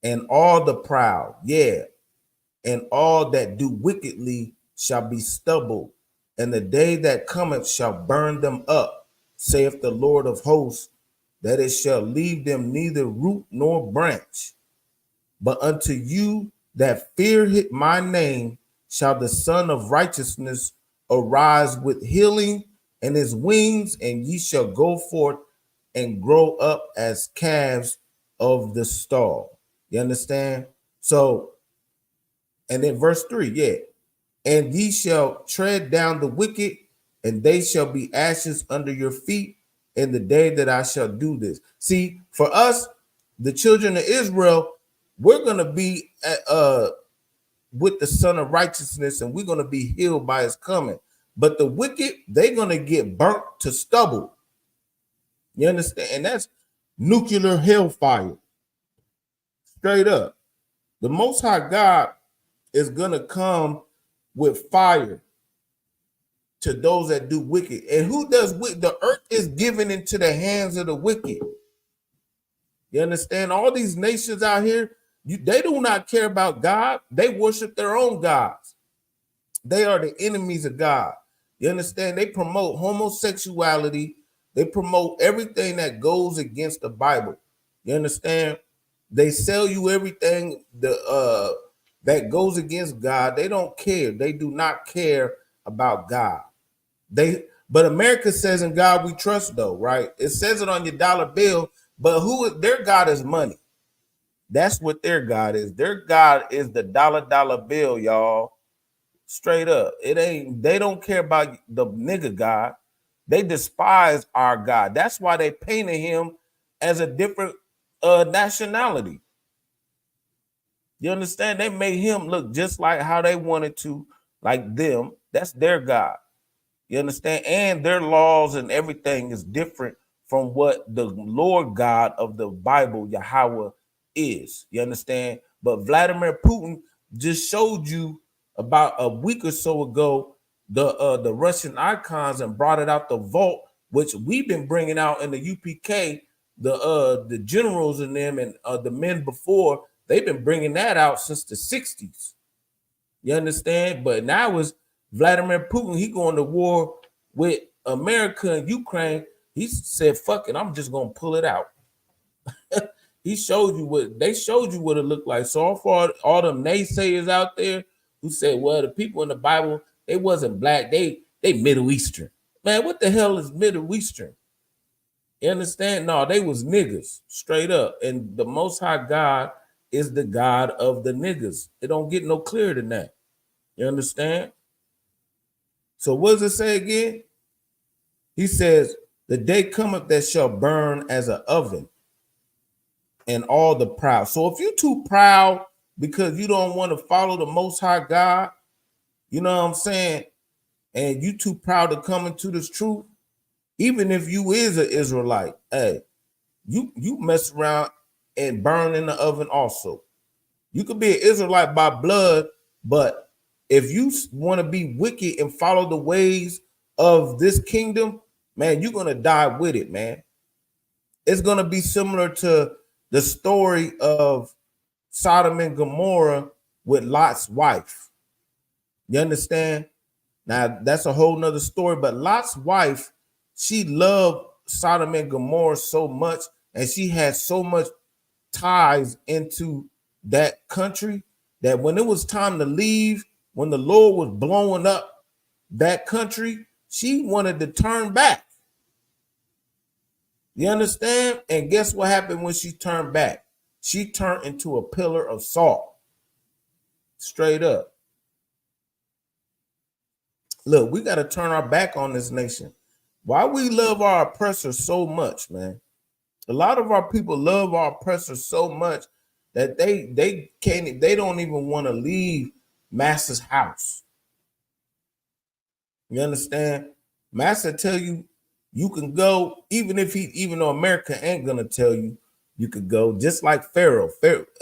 and all the proud, and all that do wickedly shall be stubble, and the day that cometh shall burn them up, saith the Lord of hosts, that it shall leave them neither root nor branch. But unto you that fear my name shall the Son of Righteousness arise with healing in his wings, and ye shall go forth and grow up as calves of the stall. You understand? So, and then verse 3, and ye shall tread down the wicked, and they shall be ashes under your feet in the day that I shall do this. See, for us, the children of Israel, we're going to be with the Son of Righteousness, and we're going to be healed by his coming. But the wicked, they're going to get burnt to stubble. You understand? And that's nuclear hellfire. Straight up. The Most High God is going to come with fire to those that do wicked. And who does wicked? The earth is given into the hands of the wicked. You understand? All these nations out here, they do not care about God. They worship their own gods. They are the enemies of God. You understand? They promote homosexuality. They promote everything that goes against the Bible. You understand? They sell you everything that goes against God. They don't care. They do not care about God. But America says in God we trust, though, right? It says it on your dollar bill, but their God is money. That's what their God is. Their God is the dollar bill, y'all. Straight up. They don't care about the nigga God. They despise our God. That's why they painted him as a different nationality. You understand? They made him look just like how they wanted to, like them. That's their God. You understand? And their laws and everything is different from what the Lord God of the Bible, Yahweh, is. You understand? But Vladimir Putin just showed you about a week or so ago the Russian icons and brought it out the vault, which we've been bringing out in the UPK. The generals in them and the men before, they've been bringing that out since the 60s. You understand? But now it's Vladimir Putin. He going to war with America and Ukraine. He said, fuck it, I'm just going to pull it out. They showed you what it looked like. So far, all them naysayers out there who say, well, the people in the Bible, they wasn't black. They Middle Eastern. Man, what the hell is Middle Eastern? You understand? No, they was niggas, straight up. And the Most High God is the God of the niggas. It don't get no clearer than that. You understand? So what does it say again? He says, the day cometh that shall burn as an oven. and all the proud. So if you're too proud because you don't want to follow the Most High God, you know what I'm saying, and you too proud to come into this truth, even if you is an Israelite, hey, you mess around and burn in the oven also. You could be an Israelite by blood, but if you want to be wicked and follow the ways of this kingdom, man, you're going to die with it, man. It's going to be similar to the story of Sodom and Gomorrah with Lot's wife. You understand? Now, that's a whole nother story, but Lot's wife, she loved Sodom and Gomorrah so much, and she had so much ties into that country that when it was time to leave, when the Lord was blowing up that country, she wanted to turn back. You understand? And guess what happened when she turned back? She turned into a pillar of salt. Straight up. Look, we got to turn our back on this nation. Why we love our oppressors so much, man? A lot of our people love our oppressors so much that they don't even want to leave Master's house. You understand? Master tell you you can go, even though America ain't gonna tell you you could go, just like Pharaoh.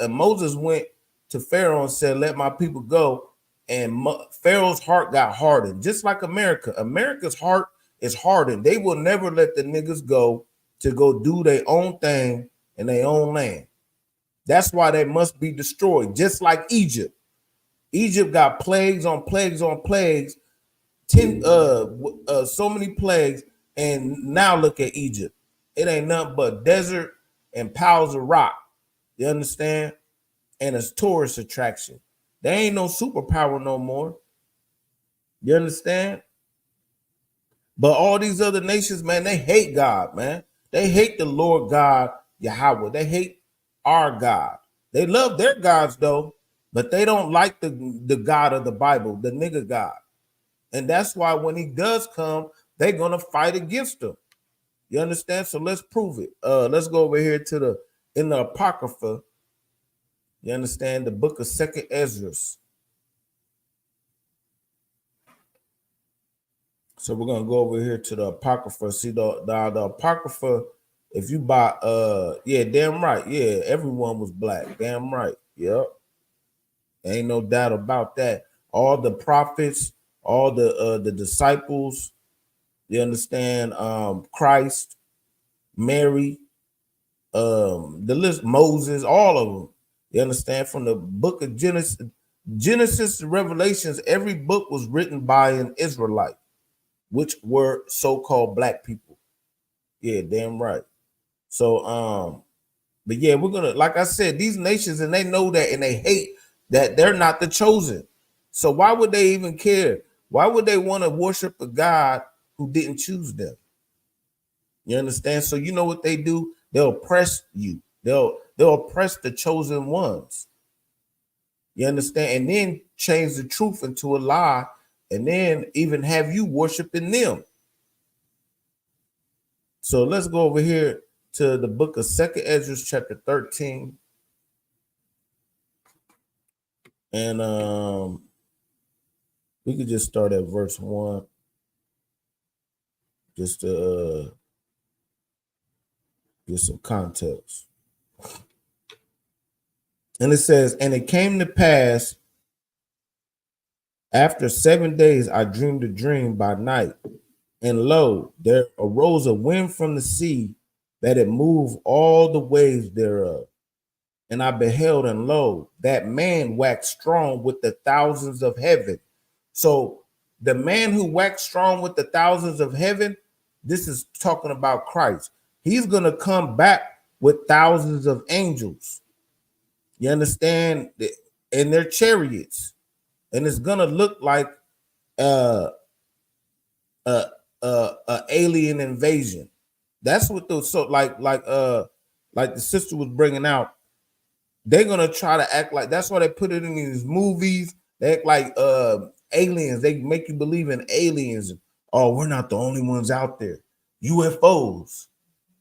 Moses went to Pharaoh and said, "Let my people go," and Pharaoh's heart got hardened, just like America. America's heart is hardened. They will never let the niggas go to go do their own thing in their own land. That's why they must be destroyed, just like Egypt. Egypt got plagues on plagues on plagues, so many plagues, and now look at Egypt. It ain't nothing but desert and piles of rock. You understand? And it's tourist attraction. They ain't no superpower no more. You understand? But all these other nations, man, they hate God, man. They hate the Lord God, Yahweh. They hate our God. They love their gods though, but they don't like the God of the Bible, the nigga God. And that's why when he does come, they're gonna fight against him. You understand? So let's prove it. Let's go over here to in the Apocrypha. You understand? The book of Second Ezra. So we're gonna go over here to the Apocrypha. See the Apocrypha. If you buy, yeah, damn right, yeah, everyone was black. Damn right, yep. Ain't no doubt about that. All the prophets, all the disciples. You understand? Christ, Mary, the list, Moses, all of them. You understand? From the book of Genesis to Revelations, every book was written by an Israelite, which were so-called black people. Yeah, damn right. So, but yeah, we're gonna, like I said, these nations, and they know that, and they hate that they're not the chosen. So why would they even care? Why would they want to worship a God who didn't choose them? You understand? So you know what they do? They'll oppress you. They'll oppress the chosen ones. You understand? And then change the truth into a lie, and then even have you worshiping them. So let's go over here to the book of Second Ezra, chapter 13. And we could just start at verse 1. Just to get some context. And it says, and it came to pass after 7 days, I dreamed a dream by night. And lo, there arose a wind from the sea that it moved all the waves thereof. And I beheld, and lo, that man waxed strong with the thousands of heaven. So the man who waxed strong with the thousands of heaven, this is talking about Christ. He's going to come back with thousands of angels. You understand? In their chariots. And it's going to look like alien invasion. That's what those, so like the sister was bringing out. They're gonna try to act like, that's why they put it in these movies. They act like aliens. They make you believe in aliens. Oh, we're not the only ones out there. UFOs.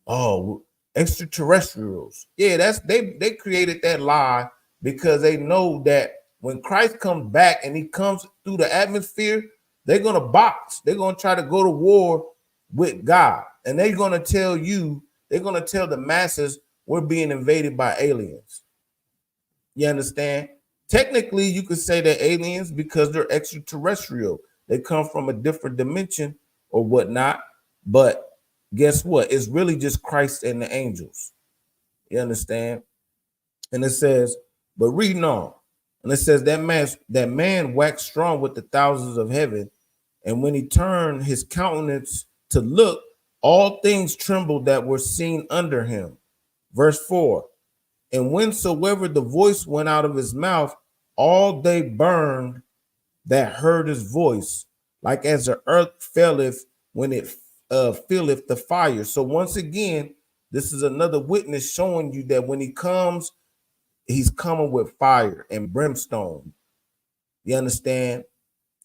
Oh, extraterrestrials. Yeah, that's they created that lie because they know that when Christ comes back and he comes through the atmosphere, they're gonna box. They're gonna try to go to war with God, and they're gonna tell you, they're gonna tell the masses we're being invaded by aliens. You understand? Technically, you could say they're aliens because they're extraterrestrial. They come from a different dimension or whatnot. But guess what? It's really just Christ and the angels. You understand? And it says, but reading on, and it says that man waxed strong with the thousands of heaven, and when he turned his countenance to look, all things trembled that were seen under him. Verse 4. And whensoever the voice went out of his mouth, all they burned that heard his voice, like as the earth faileth when it filleth the fire. So once again, this is another witness showing you that when he comes, he's coming with fire and brimstone. You understand?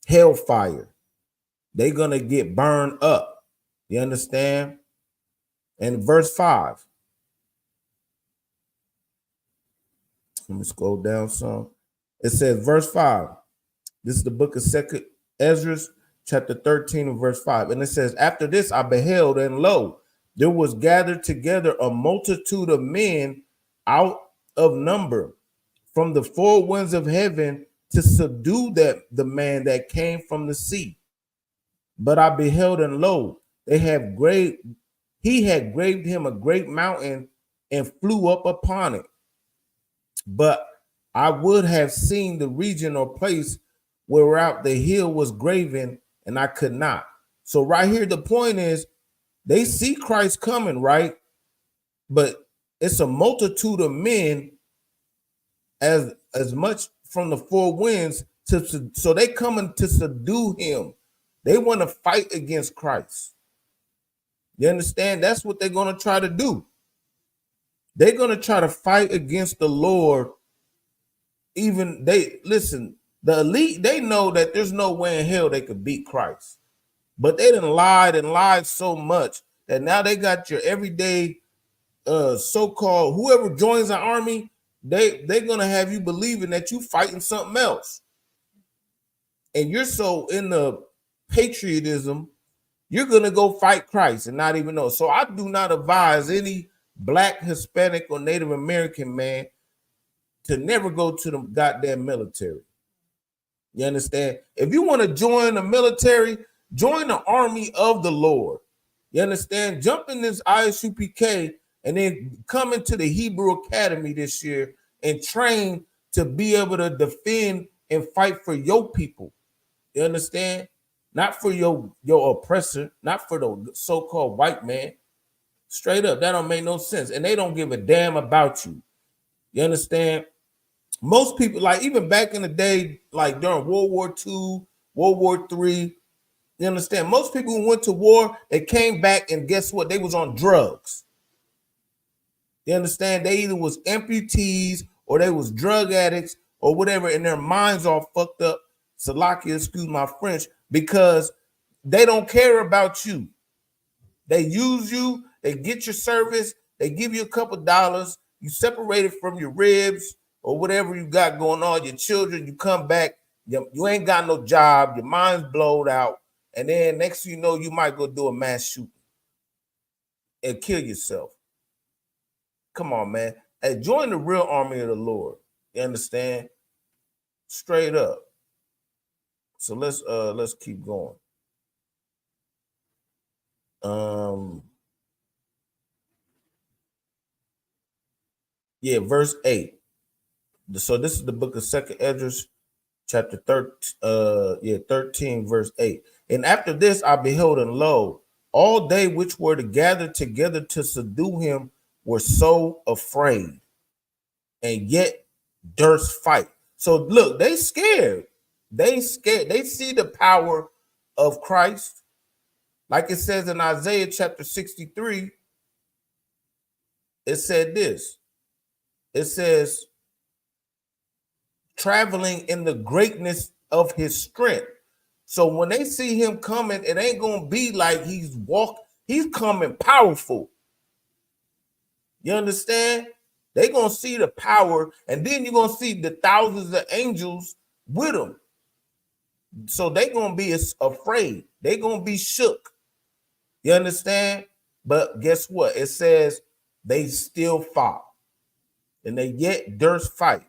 Hellfire. They're gonna get burned up. You understand? And verse 5. Let me scroll down some. It says, verse 5. This is the book of Second Ezra, chapter 13, and verse 5. And it says, after this I beheld, and lo, there was gathered together a multitude of men out of number from the four winds of heaven to subdue the man that came from the sea. But I beheld, and lo, he had graved him a great mountain and flew up upon it. But I would have seen the region or place whereout the hill was graven, and I could not. So right here, the point is they see Christ coming, right? But it's a multitude of men as much from the four winds so they coming to subdue him. They want to fight against Christ. You understand? That's what they're going to try to do. They're going to try to fight against the Lord. Even the elite, they know that there's no way in hell they could beat Christ. But they done lied so much that now they got your everyday so-called whoever joins the army, they're gonna have you believing that you fighting something else. And you're so in the patriotism, you're gonna go fight Christ and not even know. So I do not advise any Black, Hispanic, or Native American man to never go to the goddamn military. You understand? If you want to join the military, join the army of the Lord. You understand? Jump in this Isupk and then come into the Hebrew Academy this year and train to be able to defend and fight for your people. You understand? Not for your oppressor, not for the so-called white man. Straight up, that don't make no sense. And they don't give a damn about you. You understand? Most people, like even back in the day, like during World War II, World War III, you understand? Most people who went to war, they came back and guess what? They was on drugs. You understand? They either was amputees or they was drug addicts or whatever, and their minds all fucked up. Salakia, excuse my French, because they don't care about you. They use you, they get your service, they give you a couple dollars, you separate it from your ribs or whatever you got going on, your children, you come back, you ain't got no job, your mind's blowed out, and then next thing you know, you might go do a mass shooting and kill yourself. Come on, man. Hey, join the real army of the Lord. You understand? Straight up. So let's keep going. Verse 8. So this is the book of Second Ezra, chapter 13, verse 8. And after this I beheld, and lo, all they which were to gather together to subdue him were so afraid, and yet durst fight. So look, they scared. They scared. They see the power of Christ. Like it says in Isaiah chapter 63, it said this. It says, traveling in the greatness of his strength. So when they see him coming, it ain't gonna be like he's coming powerful. You understand? They're going to see the power, and then you're going to see the thousands of angels with them. So they're going to be afraid. They're going to be shook. You understand? But guess what? It says they still fought, and they yet durst fight.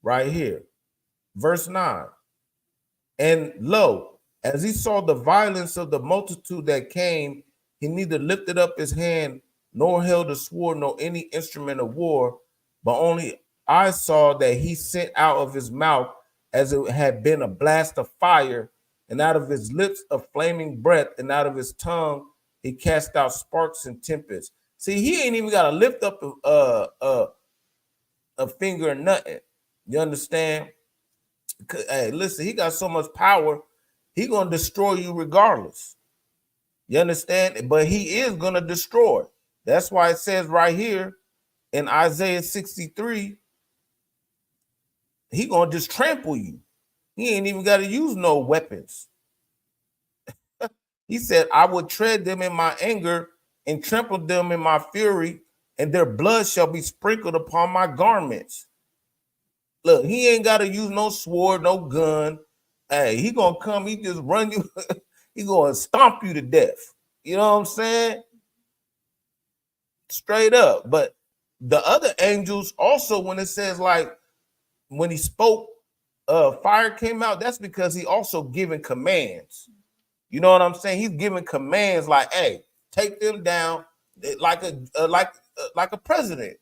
Right here. Verse 9. And lo, as he saw the violence of the multitude that came, he neither lifted up his hand, nor held a sword, nor any instrument of war, but only I saw that he sent out of his mouth as it had been a blast of fire, and out of his lips a flaming breath, and out of his tongue he cast out sparks and tempests. See, he ain't even got to lift up a finger or nothing. You understand? Hey, listen, he got so much power, he gonna destroy you regardless. You understand? But he is gonna destroy. That's why it says right here in Isaiah 63, he gonna just trample you. He ain't even got to use no weapons. He said, I will tread them in my anger and trample them in my fury, and their blood shall be sprinkled upon my garments. Look, he ain't got to use no sword, no gun. Hey, he gonna come, he just run you, he gonna stomp you to death. You know what I'm saying? Straight up. But the other angels also, when it says like when he spoke, fire came out, that's because he also giving commands. You know what I'm saying? He's giving commands like, hey, take them down like a president.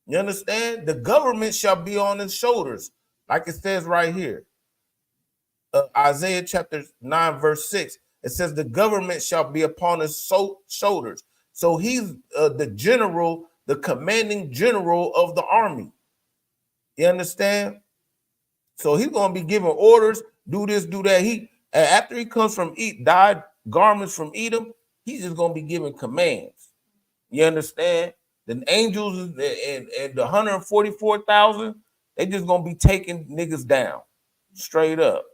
You understand? The government shall be on his shoulders, like it says right here. Isaiah chapter 9, verse 6. It says the government shall be upon his shoulders. So he's the general, the commanding general of the army. You understand? So he's going to be giving orders, do this, do that. After he comes from dyed garments from Edom, he's just going to be giving commands. You understand? The angels and the 144,000, they just going to be taking niggas down straight up.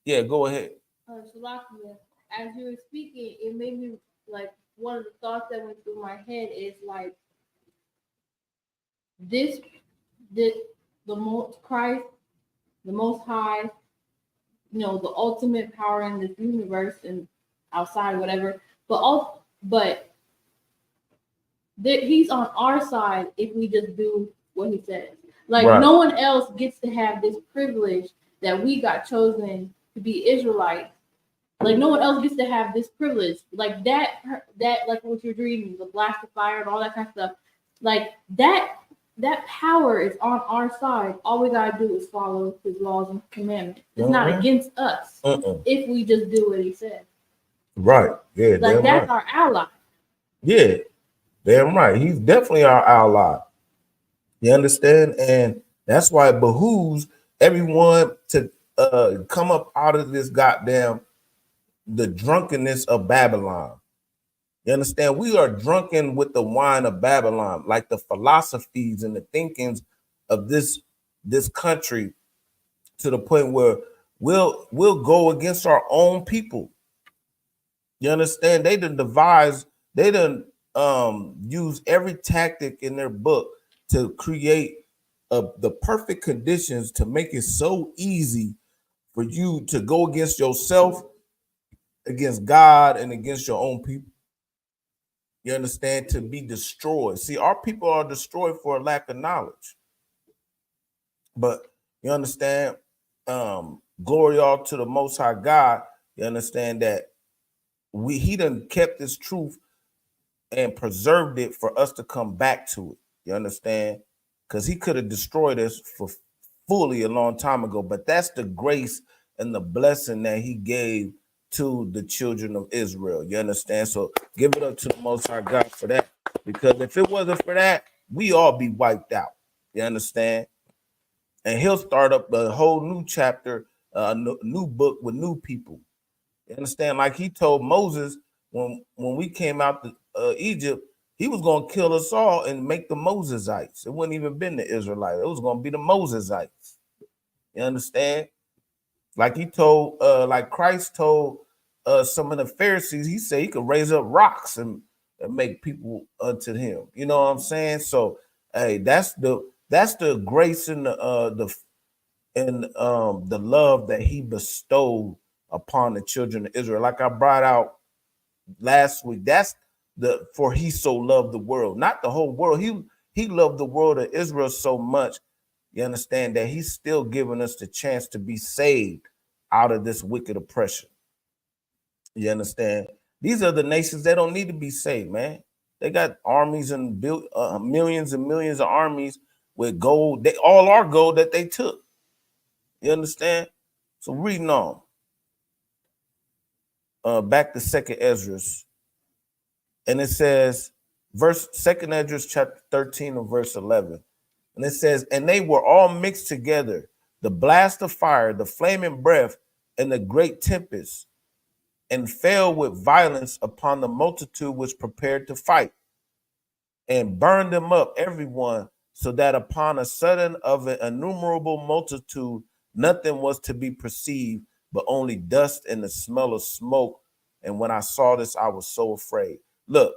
Yeah, go ahead. Shalakia, as you were speaking, it made me like one of the thoughts that went through my head is like the most Christ, the Most High, you know, the ultimate power in this universe and outside, whatever. But he's on our side if we just do what he says. Like right. No one else gets to have this privilege that we got chosen to be Israelites. Like no one else gets to have this privilege. Like that like what you're reading, the blast of fire and all that kind of stuff. Like that power is on our side. All we gotta do is follow his laws and commandments. It's not against us if we just do what he said. Right. Yeah. Like that's right. Our ally. Yeah. Damn right. He's definitely our ally. You understand? And that's why it behooves everyone to come up out of this goddamn the drunkenness of Babylon. You understand? We are drunken with the wine of Babylon, like the philosophies and the thinkings of this country, to the point where we'll go against our own people. You understand? They done use every tactic in their book to create the perfect conditions to make it so easy for you to go against yourself, against God, and against your own people. You understand? To be destroyed. See, our people are destroyed for a lack of knowledge. But you understand? Glory all to the Most High God. You understand that he done kept this truth and preserved it for us to come back to it. You understand? Because he could have destroyed us for fully a long time ago. But that's the grace and the blessing that he gave to the children of Israel. You understand? So give it up to the Most High God for that. Because if it wasn't for that, we all be wiped out. You understand? And he'll start up a whole new chapter, new book with new people. You understand? Like he told Moses when we came out to Egypt, he was going to kill us all and make the Mosesites. It wouldn't even been the Israelites. It was going to be the Mosesites. You understand? Like he told, like Christ told some of the Pharisees, he said he could raise up rocks and and make people unto him. You know what I'm saying? So hey, that's the grace and the love that he bestowed upon the children of Israel. Like I brought out last week, that's the for he so loved the world, not the whole world. He loved the world of Israel so much. You understand that he's still giving us the chance to be saved out of this wicked oppression. You understand? These are the nations that don't need to be saved, man. They got armies and millions and millions of armies with gold. They all are gold that they took. You understand? So reading on, back to Second Esdras, and it says, Second Esdras chapter 13 and verse 11, and it says, and they were all mixed together, the blast of fire, the flaming breath, and the great tempest, and fell with violence upon the multitude which prepared to fight, and burned them up everyone, so that upon a sudden of an innumerable multitude nothing was to be perceived, but only dust and the smell of smoke. And when I saw this, I was so afraid. Look,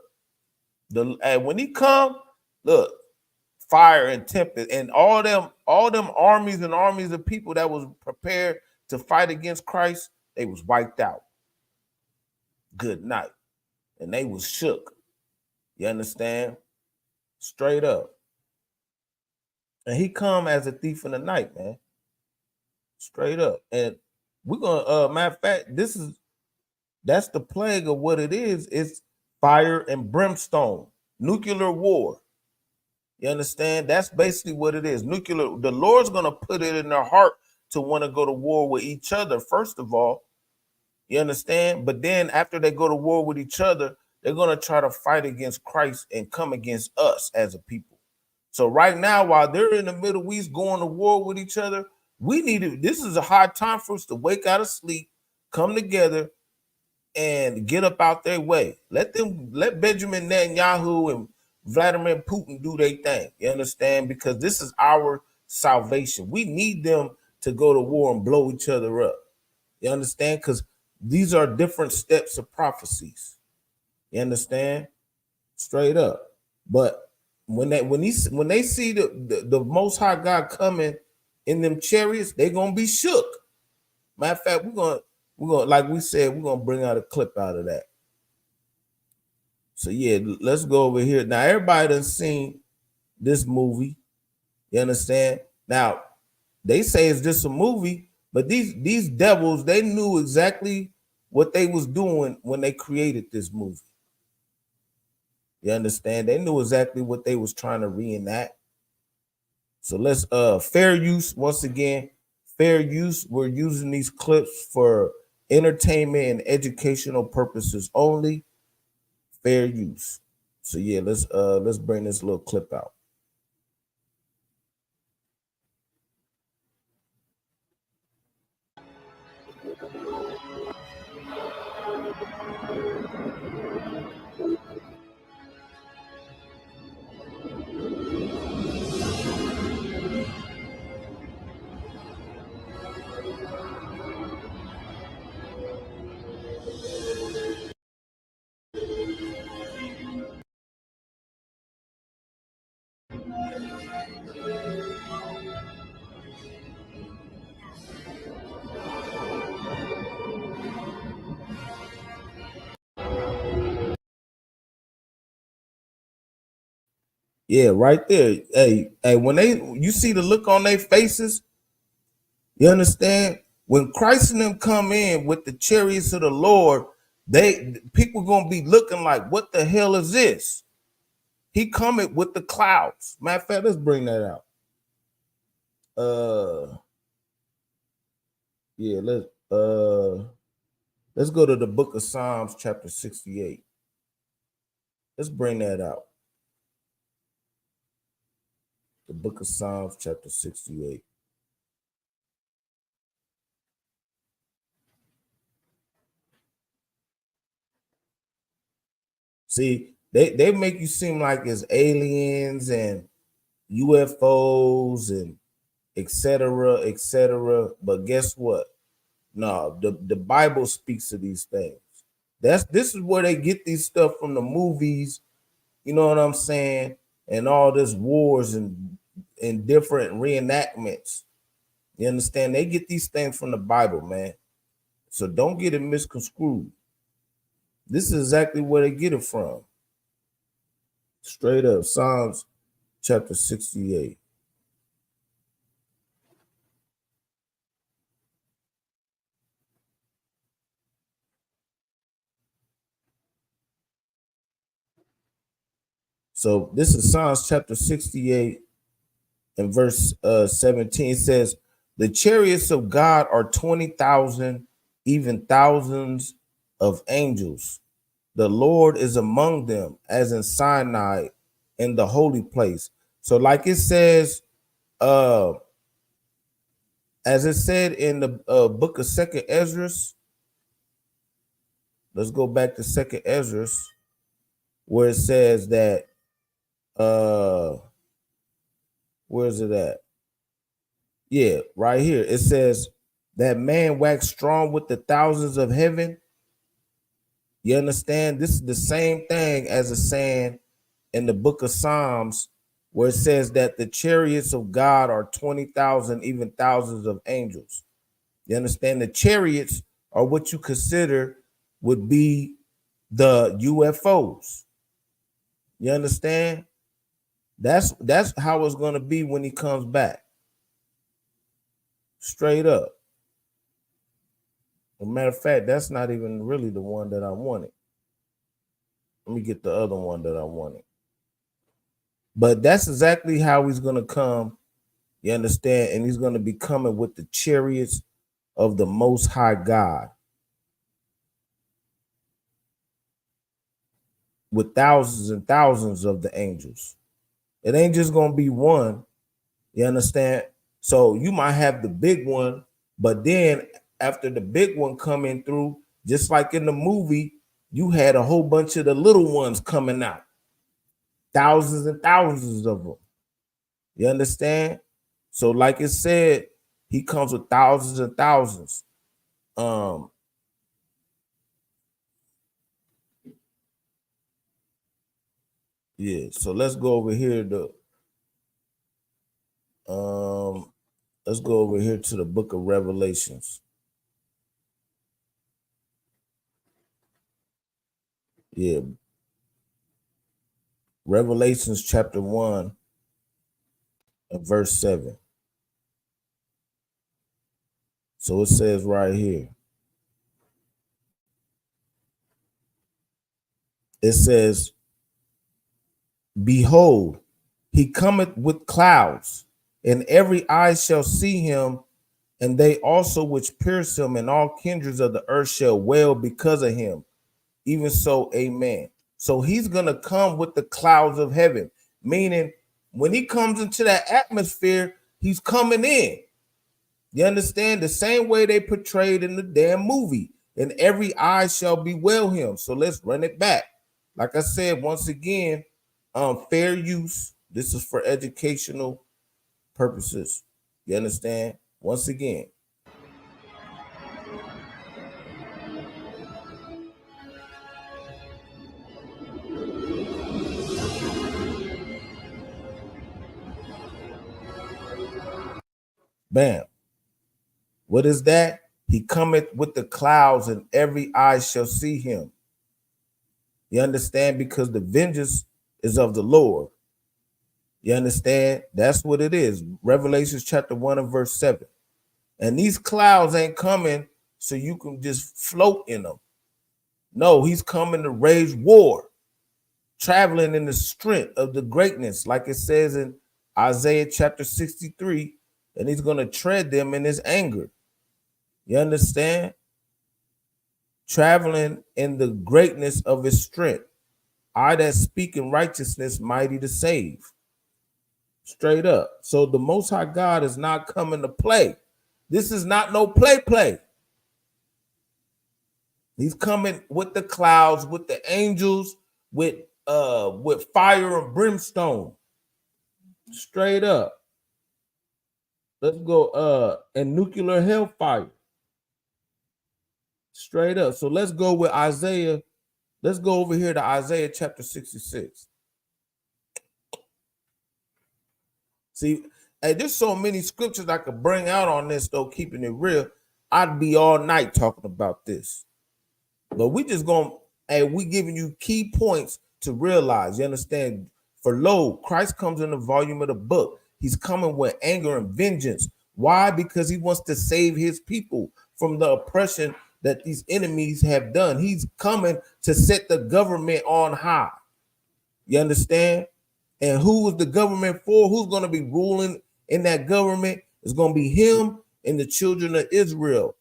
and when he come, look, fire and tempest, and all them armies and armies of people that was prepared to fight against Christ, they was wiped out. Good night. And they was shook. You understand? Straight up. And he come as a thief in the night, man. Straight up. And we're gonna matter of fact, that's the plague of what it is. It's fire and brimstone, nuclear war. You understand? That's basically what it is. Nuclear, the Lord's gonna put it in their heart to want to go to war with each other, first of all. You understand? But then after they go to war with each other, they're gonna try to fight against Christ and come against us as a people. So right now, while they're in the Middle East going to war with each other, this is a hard time for us to wake out of sleep, come together, and get up out their way. Let Benjamin Netanyahu and Vladimir Putin do their thing. You understand? Because this is our salvation. We need them to go to war and blow each other up. You understand? Because these are different steps of prophecies. You understand? Straight up. But when they see the Most High God coming in them chariots, they're gonna be shook. Matter of fact, we're gonna like we said, we're gonna bring out a clip out of that. So yeah, let's go over here. Now everybody done seen this movie. You understand? Now they say it's just a movie, but these devils, they knew exactly what they was doing when they created this movie. You understand? They knew exactly what they was trying to reenact. So let's fair use once again. Fair use. We're using these clips for entertainment and educational purposes only. Fair use. So yeah, let's bring this little clip out. Yeah, right there. Hey, when you see the look on their faces, you understand? When Christ and them come in with the chariots of the Lord, people gonna be looking like, what the hell is this? He coming with the clouds. Matter of fact, let's bring that out. Yeah, let's go to the book of Psalms, chapter 68. Let's bring that out. The book of Psalms, chapter 68. See, they make you seem like it's aliens and UFOs and etc., etc. But guess what? No, the Bible speaks of these things. This is where they get these stuff from, the movies, you know what I'm saying, and all this wars and different reenactments. You understand? They get these things from the Bible, man. So don't get it misconstrued. This is exactly where they get it from. Straight up, Psalms chapter 68. So this is Psalms chapter 68 and verse 17. It says, the chariots of God are 20,000, even thousands of angels. The Lord is among them, as in Sinai, in the holy place. So like it says, as it said in the book of Second Ezra, let's go back to Second Ezra, where it says that, where is it at? Yeah, right here. It says that man waxed strong with the thousands of heaven. You understand? This is the same thing as it's saying in the book of Psalms, where it says that the chariots of God are 20,000, even thousands of angels. You understand? The chariots are what you consider would be the UFOs. You understand? That's how it's going to be when he comes back. Straight up. As a matter of fact, that's not even really the one that I wanted. Let me get the other one that I wanted. But that's exactly how he's going to come. You understand? And he's going to be coming with the chariots of the Most High God, with thousands and thousands of the angels. It ain't just going to be one. You understand? So you might have the big one, but then after the big one coming through, just like in the movie, you had a whole bunch of the little ones coming out. Thousands and thousands of them. You understand? So like it said, he comes with thousands and thousands. Yeah, so let's go over here to let's go over here to the book of Revelations. Yeah. Revelations chapter 1 and verse 7. So it says right here. It says, behold, he cometh with clouds, and every eye shall see him, and they also which pierce him, and all kindreds of the earth shall wail because of him. Even so, amen. So he's going to come with the clouds of heaven, meaning when he comes into that atmosphere, he's coming in. You understand? The same way they portrayed in the damn movie, and every eye shall bewail him. So let's run it back. Like I said, once again, fair use. This is for educational purposes. You understand? Once again. Bam. What is that? He cometh with the clouds, and every eye shall see him. You understand? Because the vengeance is of the Lord. You understand? That's what it is. Revelation chapter 1 and verse 7. And these clouds ain't coming so you can just float in them. No, he's coming to wage war, traveling in the strength of the greatness, like it says in Isaiah chapter 63, and he's going to tread them in his anger. You understand? Traveling in the greatness of his strength. I that speak in righteousness, mighty to save. Straight up. So the Most High God is not coming to play. This is not no play. He's coming with the clouds, with the angels, with fire and brimstone. Straight up. Let's go and nuclear hellfire. Straight up. So let's go with Isaiah. Let's go over here to Isaiah chapter 66. See, hey, there's so many scriptures I could bring out on this, though, keeping it real. I'd be all night talking about this. But we just going to, hey, we giving you key points to realize. You understand? For lo, Christ comes in the volume of the book. He's coming with anger and vengeance. Why? Because he wants to save his people from the oppression that these enemies have done. He's coming to set the government on high. You understand? And who is the government for? Who's going to be ruling in that government? It's going to be him and the children of Israel.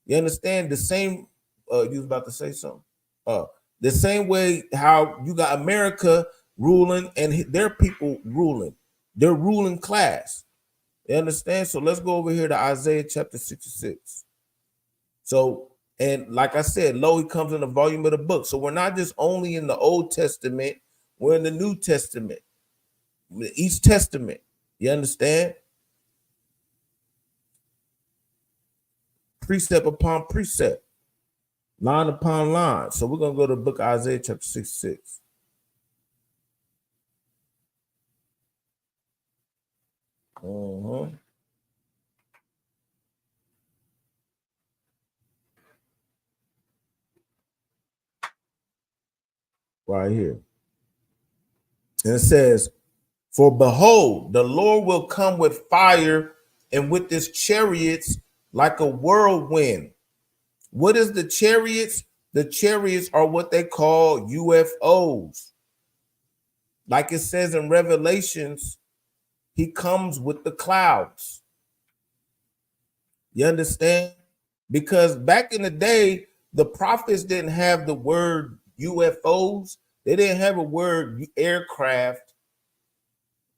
You understand? The same, you was about to say something. The same way how you got America ruling and their people ruling. Their ruling class. You understand? So let's go over here to Isaiah chapter 66. So, and like I said, lo, he comes in the volume of the book. So we're not just only in the Old Testament, we're in the New Testament, the East Testament. You understand? Precept upon precept, line upon line. So we're going to go to the book of Isaiah chapter 66. Right here. And it says, for behold, the Lord will come with fire and with his chariots like a whirlwind. What is the chariots? The chariots are what they call UFOs. Like it says in Revelations, he comes with the clouds. You understand? Because back in the day, the prophets didn't have the word UFOs. They didn't have a word aircraft.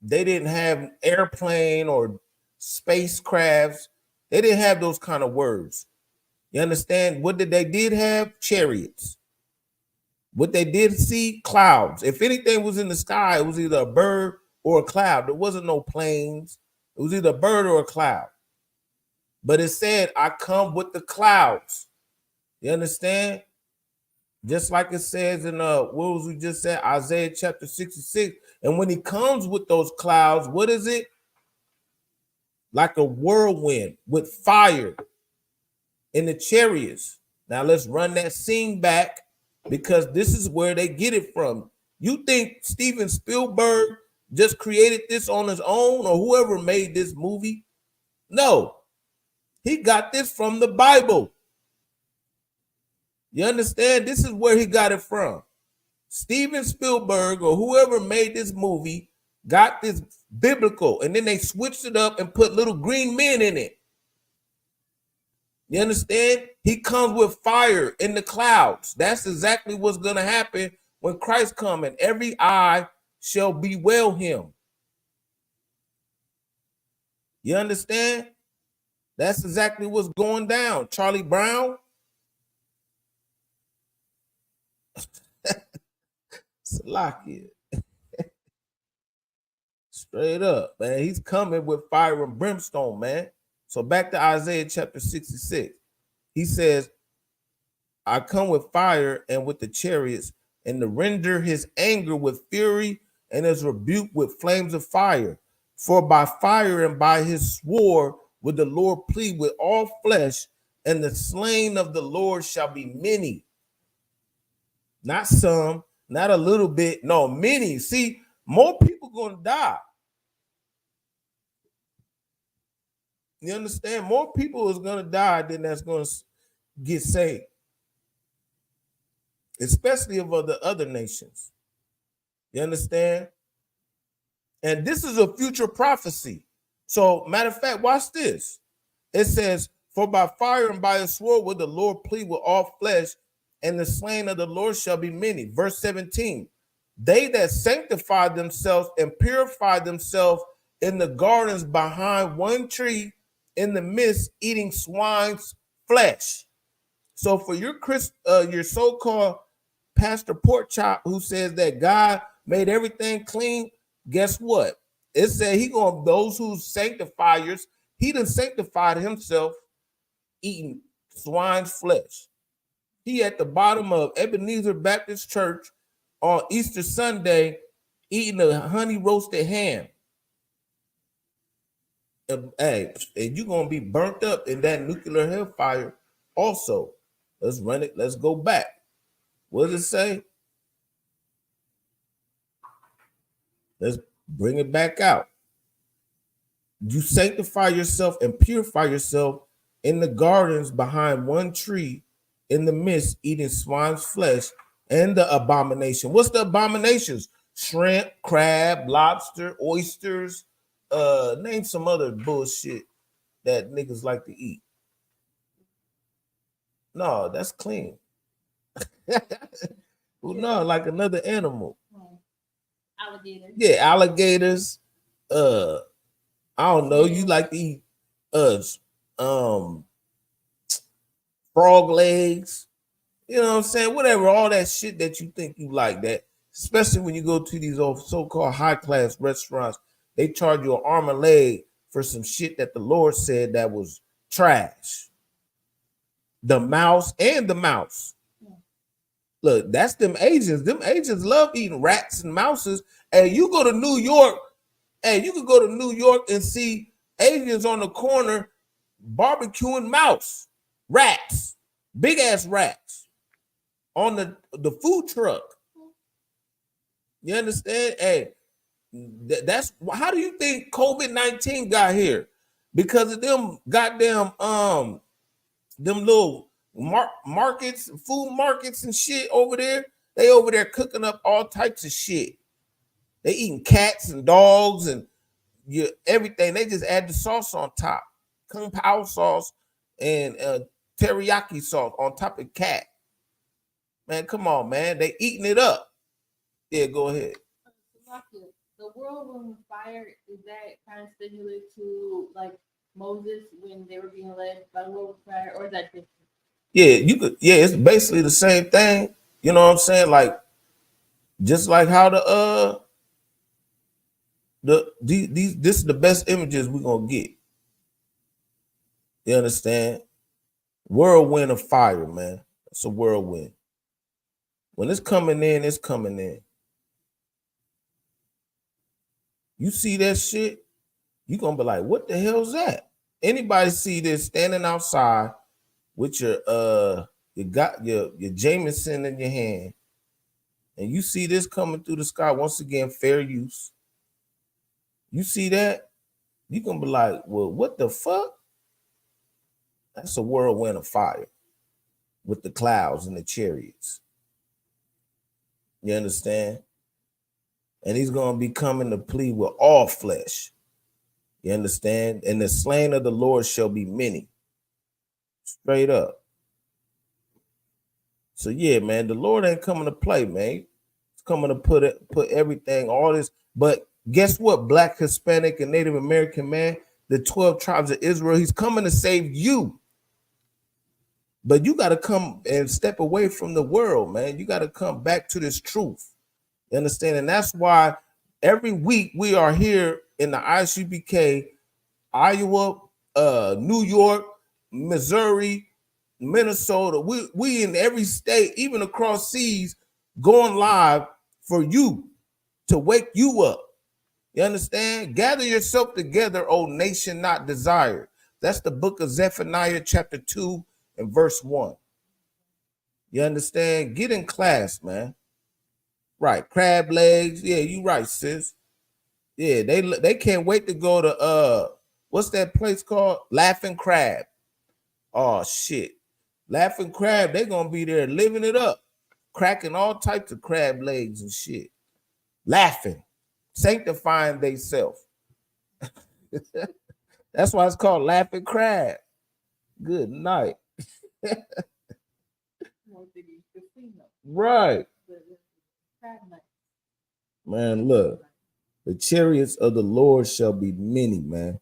They didn't have airplane or spacecrafts. They didn't have those kind of words. You understand? What did they did have? Chariots. What they did see? Clouds. If anything was in the sky, it was either a bird or a cloud. There wasn't no planes. It was either a bird or a cloud. But it said, I come with the clouds. You understand? Just like it says in what was we just said, Isaiah chapter 66. And when he comes with those clouds, what is it? Like a whirlwind with fire in the chariots. Now let's run that scene back, because this is where they get it from. You think Steven Spielberg just created this on his own, or whoever made this movie? No, he got this from the Bible. You understand? This is where he got it from. Steven Spielberg or whoever made this movie got this biblical, and then they switched it up and put little green men in it. You understand? He comes with fire in the clouds. That's exactly what's going to happen when Christ comes, and every eye shall bewail him. You understand? That's exactly what's going down. Charlie Brown. Salakia. Straight up, man. He's coming with fire and brimstone, man. So back to Isaiah chapter 66. He says, I come with fire and with the chariots, and to render his anger with fury and his rebuke with flames of fire. For by fire and by his sword would the Lord plead with all flesh, and the slain of the Lord shall be many. Not some, not a little bit, no, many. See, more people going to die. You understand? More people is going to die than that's going to get saved, especially of other nations. You understand? And this is a future prophecy. So, matter of fact, watch this. It says, for by fire and by a sword will the Lord plead with all flesh, and the slain of the Lord shall be many. Verse 17, they that sanctify themselves and purify themselves in the gardens behind one tree in the midst, eating swine's flesh. So for your so-called Pastor Porkchop who says that God made everything clean, guess what? It said he going those who sanctifiers, he done sanctified himself eating swine's flesh. He at the bottom of Ebenezer Baptist Church on Easter Sunday eating a honey roasted ham. Hey, and you're gonna be burnt up in that nuclear hellfire also. Let's run it. Let's go back. What does it say? Let's bring it back out. You sanctify yourself and purify yourself in the gardens behind one tree in the midst, eating swine's flesh and the abomination. What's the abominations? Shrimp, crab, lobster, oysters. Name some other bullshit that niggas like to eat. No, that's clean. Well, no, like another animal. Alligators. Yeah, alligators. I don't know. You like to eat frog legs. You know what I'm saying? Whatever, all that shit that you think you like, that especially when you go to these old so-called high-class restaurants, they charge you an arm and leg for some shit that the Lord said that was trash. The mouse and the mouse. Look, that's them Asians. Them Asians love eating rats and mouses. And you go to New York, and you can go to New York and see Asians on the corner barbecuing mouse, rats, big ass rats on the food truck. You understand? Hey, that's how do you think COVID-19 got here? Because of them goddamn them little markets, food markets and shit over there. They over there cooking up all types of shit. They eating cats and dogs and everything. They just add the sauce on top, kung pao sauce and teriyaki sauce on top of cat. Man, come on, man. They eating it up. Yeah, go ahead. The whirlwind fire, is that kind of similar to like Moses when they were being led by the whirlwind fire, or is that different? Yeah, you could. Yeah, it's basically the same thing. You know what I'm saying? Like, just like how these this is the best images we're gonna get. You understand? Whirlwind of fire, man. It's a whirlwind. When it's coming in, it's coming in. You see that shit, you gonna be like, what the hell's that? Anybody see this standing outside with you got your Jameson in your hand, and you see this coming through the sky, once again, fair use. You see that, you gonna be like, well, what the fuck? That's a whirlwind of fire with the clouds and the chariots. You understand? And he's gonna be coming to plead with all flesh. You understand? And the slain of the Lord shall be many. Straight up. So yeah, man, the Lord ain't coming to play, man. It's coming to put everything, all this. But guess what? Black, Hispanic, and Native American, man, the 12 tribes of Israel, he's coming to save you. But you got to come and step away from the world, man. You got to come back to this truth. You understand? And that's why every week we are here in the Isupk, Iowa, New York, Missouri, Minnesota. We in every state, even across seas, going live for you to wake you up. You understand? Gather yourself together, O nation not desired. That's the book of Zephaniah, chapter 2 and verse 1. You understand? Get in class, man. Right, crab legs. Yeah, you right, sis. Yeah, they can't wait to go to what's that place called? Laughing Crab. Oh shit. Laughing Crab, they gonna be there living it up, cracking all types of crab legs and shit. Laughing, sanctifying theyself. That's why it's called Laughing Crab. Good night. Right. Man, look, the chariots of the Lord shall be many, man.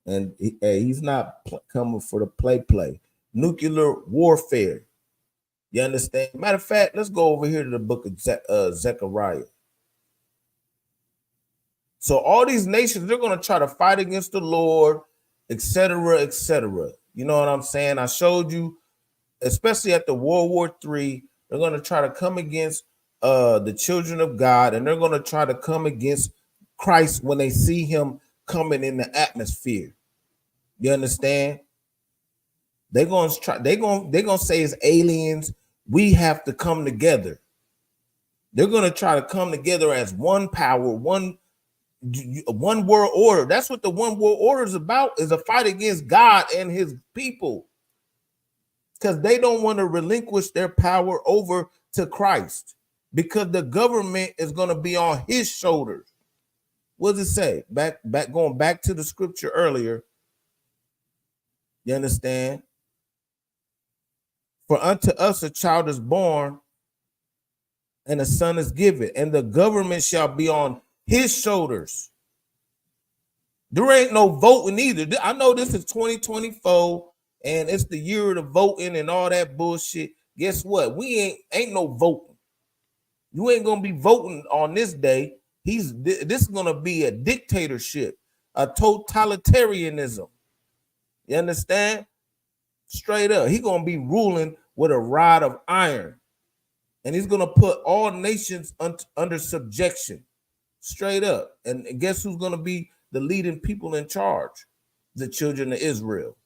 And he's not coming for the play. Nuclear warfare. You understand? Matter of fact, let's go over here to the book of Zechariah. So all these nations, they're going to try to fight against the Lord, etc., etc. You know what I'm saying? I showed you especially after World War III, they're going to try to come against the children of God, and they're going to try to come against Christ when they see him coming in the atmosphere. You understand? They're going to try. They're going to say it's aliens. We have to come together. They're going to try to come together as one power, one world order. That's what the one world order is about, is a fight against God and his people, because they don't want to relinquish their power over to Christ, because the government is going to be on his shoulders. What does it say? Going back to the scripture earlier. You understand? For unto us a child is born, and a son is given, and the government shall be on his shoulders. There ain't no voting either. I know this is 2024 and it's the year of the voting and all that bullshit. Guess what? We ain't no voting. You ain't gonna be voting on this day. This is gonna be a dictatorship, a totalitarianism. You understand? Straight up, he gonna be ruling with a rod of iron, and he's gonna put all nations under subjection. Straight up. And guess who's gonna be the leading people in charge? The children of Israel.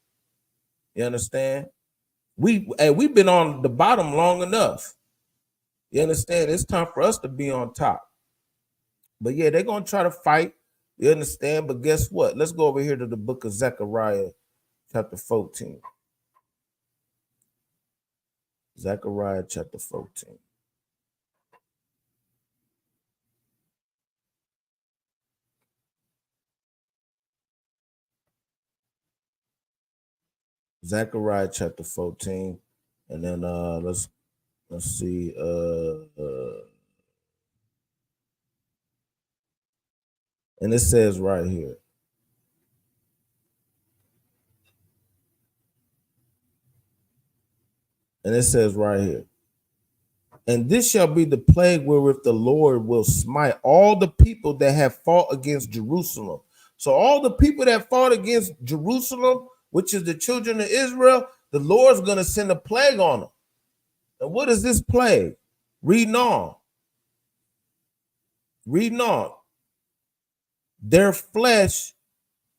You understand? We've been on the bottom long enough. You understand? It's time for us to be on top. But yeah, they're gonna try to fight. You understand? But guess what? Let's go over here to the book of Zechariah, chapter 14. Zechariah chapter 14. Zechariah chapter 14. And then let's see. And it says right here. And it says right here. And this shall be the plague wherewith the Lord will smite all the people that have fought against Jerusalem. So all the people that fought against Jerusalem, which is the children of Israel, the Lord's going to send a plague on them. And what is this plague? Reading on. Reading on. Their flesh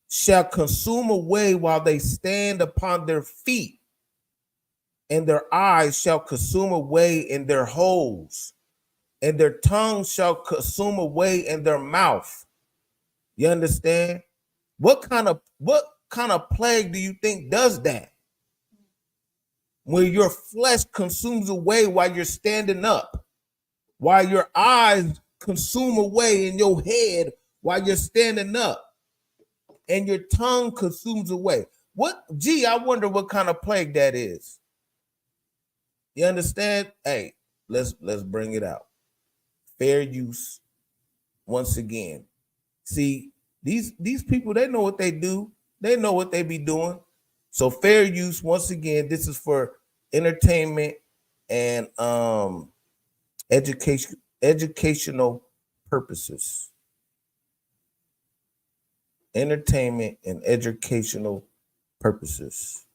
shall consume away while they stand upon their feet, and their eyes shall consume away in their holes, and their tongue shall consume away in their mouth. You understand? What kind of plague do you think does that? Where your flesh consumes away while you're standing up, while your eyes consume away in your head while you're standing up, and your tongue consumes away. I wonder what kind of plague that is. You understand? Hey, let's bring it out. Fair use. Once again, see, these people, they know what they do. They know what they be doing. So fair use, once again, this is for entertainment and educational purposes. Entertainment and educational purposes.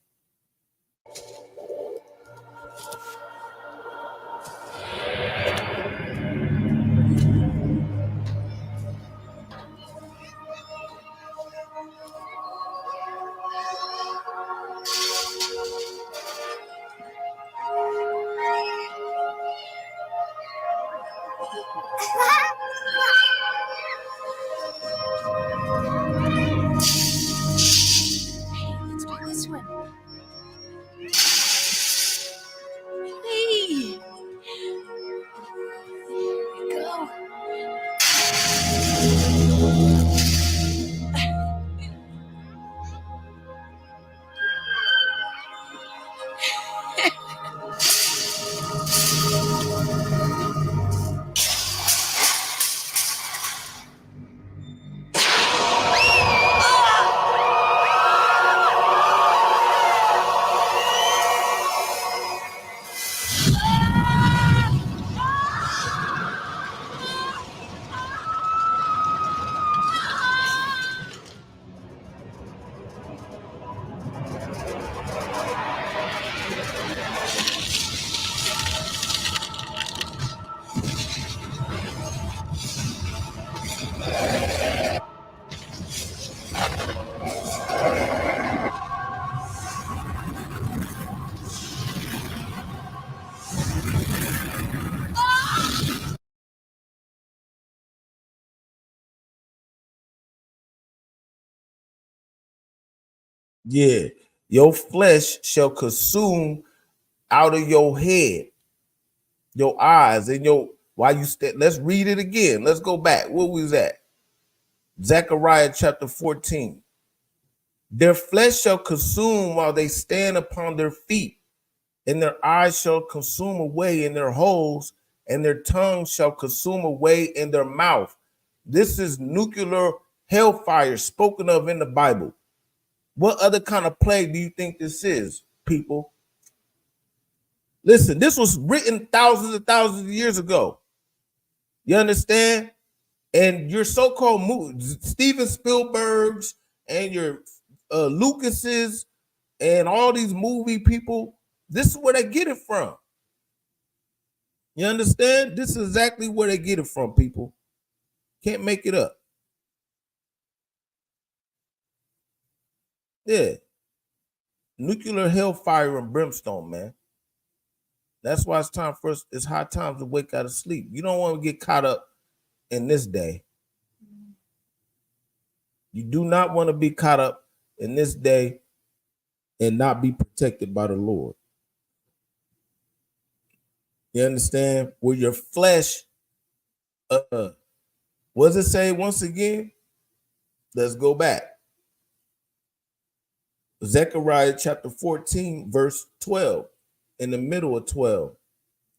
Hey, let's do this one. Yeah. Your flesh shall consume out of your head, your eyes, and your while you stand. Let's read it again. Let's go back. What was that? Zechariah chapter 14. Their flesh shall consume while they stand upon their feet, and their eyes shall consume away in their holes, and their tongue shall consume away in their mouth. This is nuclear hellfire spoken of in the Bible. What other kind of plague do you think this is, people? Listen, this was written thousands and thousands of years ago. You understand? And your so-called movies, Steven Spielberg's and your Lucas's and all these movie people, this is where they get it from. You understand? This is exactly where they get it from, people. Can't make it up. Yeah. Nuclear hellfire and brimstone, man. That's why it's time for us. It's high time to wake out of sleep. You don't want to get caught up in this day. You do not want to be caught up in this day and not be protected by the Lord. You understand? Where your flesh, what does it say once again? Let's go back. Zechariah chapter 14, verse 12, in the middle of 12.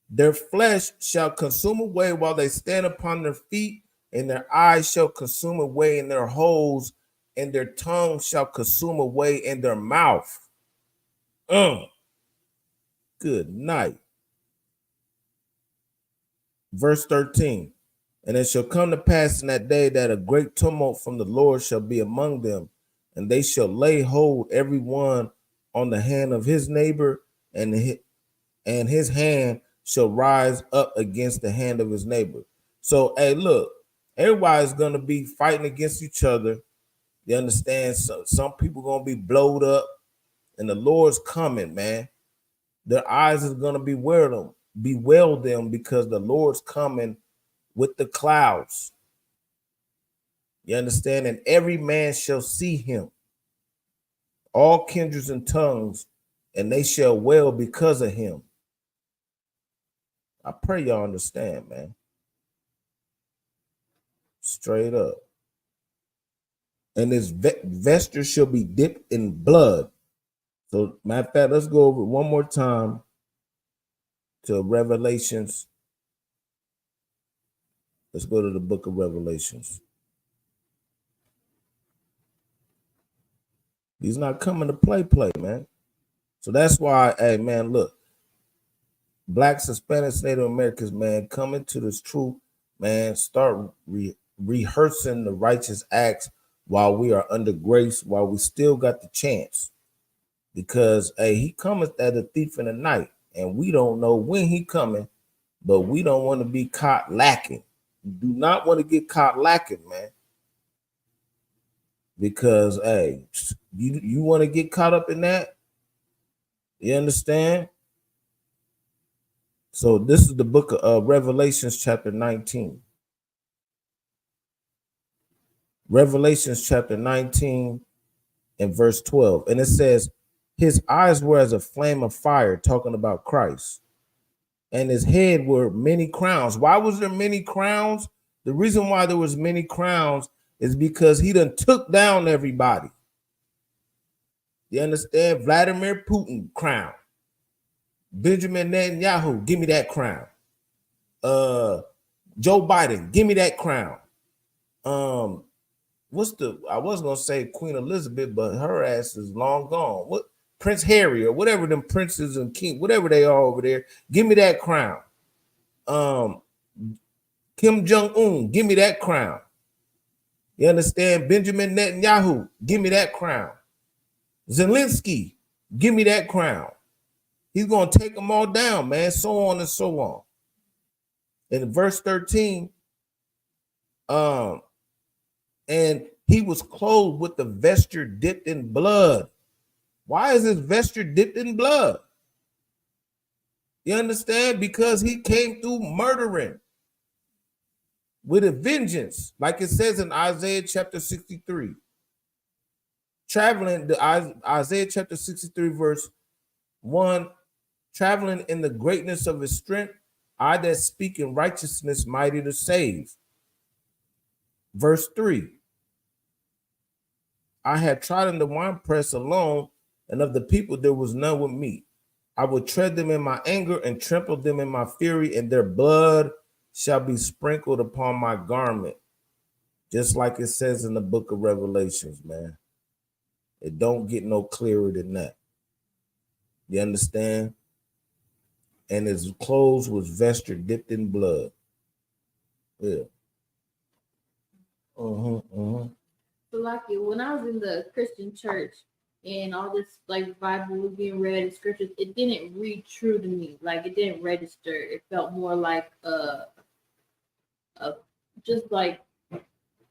Their flesh shall consume away while they stand upon their feet, and their eyes shall consume away in their holes, and their tongue shall consume away in their mouth. Good night. Verse 13. And it shall come to pass in that day that a great tumult from the Lord shall be among them, and they shall lay hold every one on the hand of his neighbor, and his hand shall rise up against the hand of his neighbor. So, hey, look, everybody's going to be fighting against each other. You understand? So, some people going to be blowed up, and the Lord's coming, man. Their eyes is going to bewail them because the Lord's coming with the clouds. You understand? And every man shall see him, all kindreds and tongues, and they shall wail because of him. I pray y'all understand, man. Straight up. And his vesture shall be dipped in blood. So, matter of fact, let's go over it one more time to Revelations. Let's go to the book of Revelations. He's not coming to play, man. So that's why, hey, man, look. Blacks, Hispanics, Native Americans, man, come into this truth, man. Start rehearsing the righteous acts while we are under grace, while we still got the chance. Because, hey, he cometh as a thief in the night, and we don't know when he coming, but we don't want to be caught lacking. You do not want to get caught lacking, man. Because, hey, you want to get caught up in that? You understand? So this is the book of Revelations chapter 19. Revelations chapter 19 and verse 12. And it says, his eyes were as a flame of fire, talking about Christ. And his head were many crowns. Why was there many crowns? The reason why there was many crowns is because he done took down everybody. You understand? Vladimir Putin crown. Benjamin Netanyahu, give me that crown. Joe Biden, give me that crown. I was gonna say Queen Elizabeth, but her ass is long gone. What Prince Harry or whatever them princes and king, whatever they are over there, give me that crown. Kim Jong-un, give me that crown. You understand? Benjamin Netanyahu, give me that crown. Zelensky, give me that crown. He's going to take them all down, man, so on and so on. In verse 13, and he was clothed with the vesture dipped in blood. Why is his vesture dipped in blood? You understand? Because he came through murdering with a vengeance, like it says in Isaiah chapter 63. traveling, Isaiah chapter 63, verse 1, traveling in the greatness of his strength, I that speak in righteousness mighty to save. Verse 3, I had trodden the winepress alone, and of the people there was none with me. I will tread them in my anger and trample them in my fury, and their blood shall be sprinkled upon my garment. Just like it says in the book of Revelations, man. It don't get no clearer than that. You understand? And his clothes was vested dipped in blood. Yeah. So like when I was in the Christian church and all this like Bible was being read and scriptures, it didn't read true to me. Like it didn't register. It felt more like just like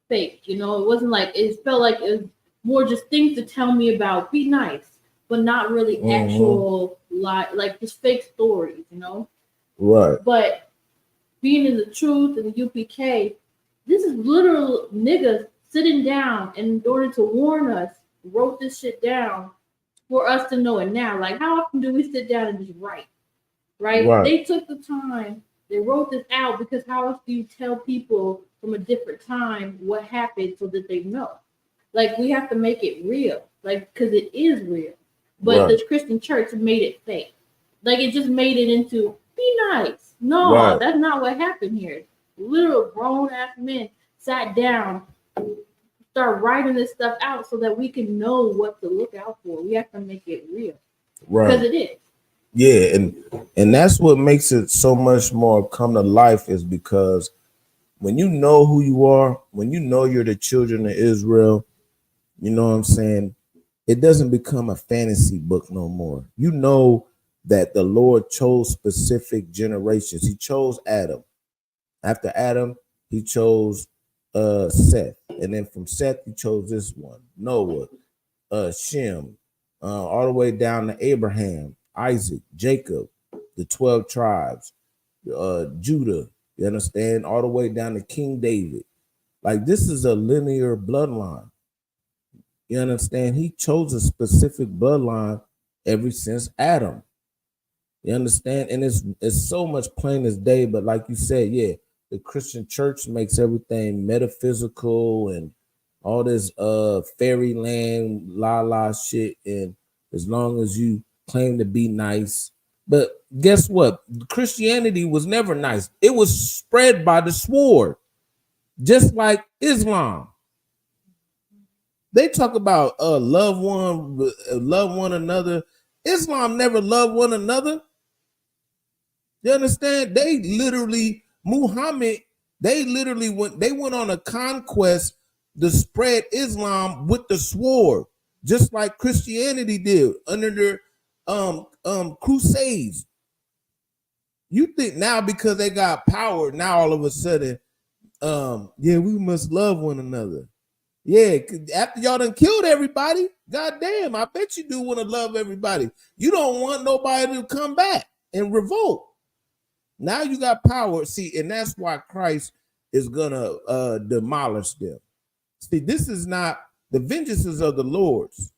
fake, you know. It wasn't like, it felt like it was more just things to tell me about, be nice, but not really actual like just fake stories, you know. Right. But being in the truth and the UPK, this is literal niggas sitting down and in order to warn us, wrote this shit down for us to know it now. Like, how often do we sit down and just write? Right? They took the time, they wrote this out, because how else do you tell people from a different time what happened so that they know? Like, we have to make it real, like, because it is real. But the Christian church made it fake. Like, it just made it into, be nice. No, that's not what happened here. Literal grown ass men sat down, start writing this stuff out so that we can know what to look out for. We have to make it real, because it is. Yeah, and that's what makes it so much more come to life, is because when you know who you are, when you know you're the children of Israel, you know what I'm saying, it doesn't become a fantasy book no more. You know that the Lord chose specific generations. He chose Adam. After Adam, he chose Seth. And then from Seth, he chose this one, Noah, Shem, all the way down to Abraham, Isaac, Jacob, the 12 tribes, Judah, you understand, all the way down to King David. Like, this is a linear bloodline. You understand? He chose a specific bloodline ever since Adam. You understand? And it's so much plain as day, but like you said, yeah, the Christian church makes everything metaphysical and all this fairyland la shit. And as long as you claim to be nice, but guess what? Christianity was never nice. It was spread by the sword, just like Islam. They talk about love one another. Islam never loved one another. You understand? They literally, Muhammad, they went on a conquest to spread Islam with the sword, just like Christianity did under their crusades. You think now because they got power, now all of a sudden, yeah, we must love one another. Yeah, after y'all done killed everybody, goddamn, I bet you do want to love everybody. You don't want nobody to come back and revolt. Now you got power. See, and that's why Christ is gonna demolish them. See, this is not, the vengeances of the Lord's.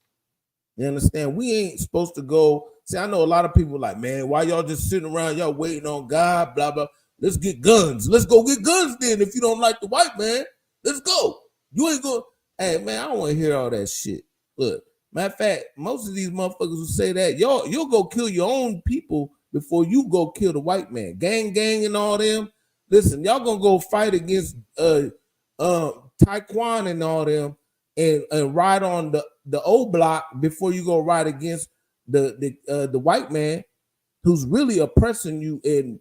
You understand? We ain't supposed to go. See, I know a lot of people like, man, why y'all just sitting around, y'all waiting on God, blah, blah. Let's get guns. Let's go get guns then. If you don't like the white man, let's go. You ain't going. Hey, man, I don't want to hear all that shit. Look, matter of fact, most of these motherfuckers who say that, you'll go kill your own people before you go kill the white man. Gang and all them. Listen, y'all gonna go fight against Taekwon and all them and ride on the old block before you go ride against the white man who's really oppressing you and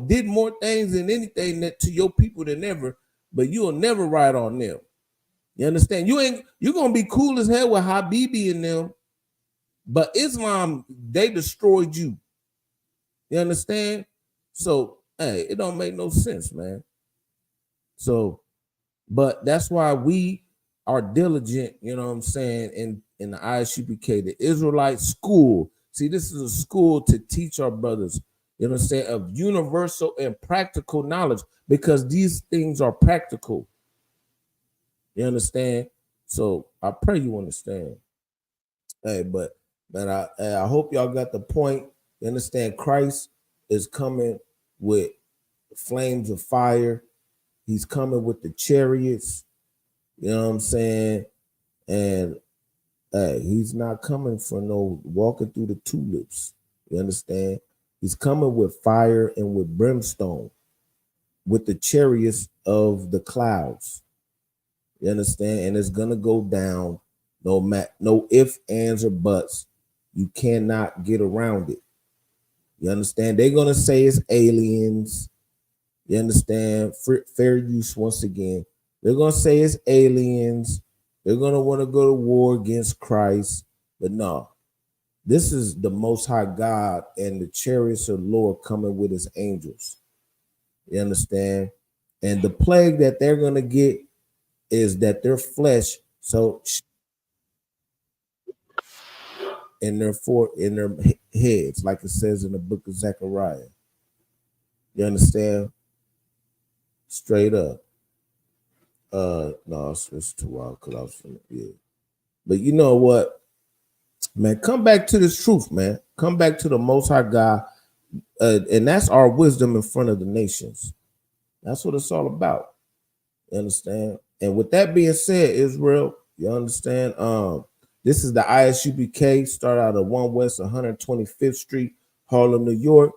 did more things than anything that to your people than ever, but you'll never ride on them. You understand? You're gonna be cool as hell with Habibi and them, but Islam, they destroyed you. You understand? So hey, it don't make no sense, man. So, but that's why we are diligent, you know what I'm saying, in the Isupk, the Israelite school. See, this is a school to teach our brothers, you know what I'm saying, of universal and practical knowledge, because these things are practical. You understand? So I pray you understand. Hey, but man, I hope y'all got the point. You understand Christ is coming with flames of fire. He's coming with the chariots. You know what I'm saying? And he's not coming for no walking through the tulips. You understand? He's coming with fire and with brimstone, with the chariots of the clouds. You understand? And it's gonna go down. No ifs, ands, or buts. You cannot get around it. You understand? They're gonna say it's aliens. You understand? Fair use once again. They're gonna say it's aliens. They're gonna want to go to war against Christ, but no. This is the Most High God and the chariots of the Lord coming with His angels. You understand? And the plague that they're gonna get is that their flesh, so in their heads, like it says in the book of Zechariah. You understand? Straight up. No, it's too wild because I was finna, yeah. But you know what, man? Come back to this truth, man. Come back to the Most High God, and that's our wisdom in front of the nations. That's what it's all about. You understand? And with that being said, Israel, you understand? This is the ISUPK, start out of 1 West 125th Street, Harlem, New York.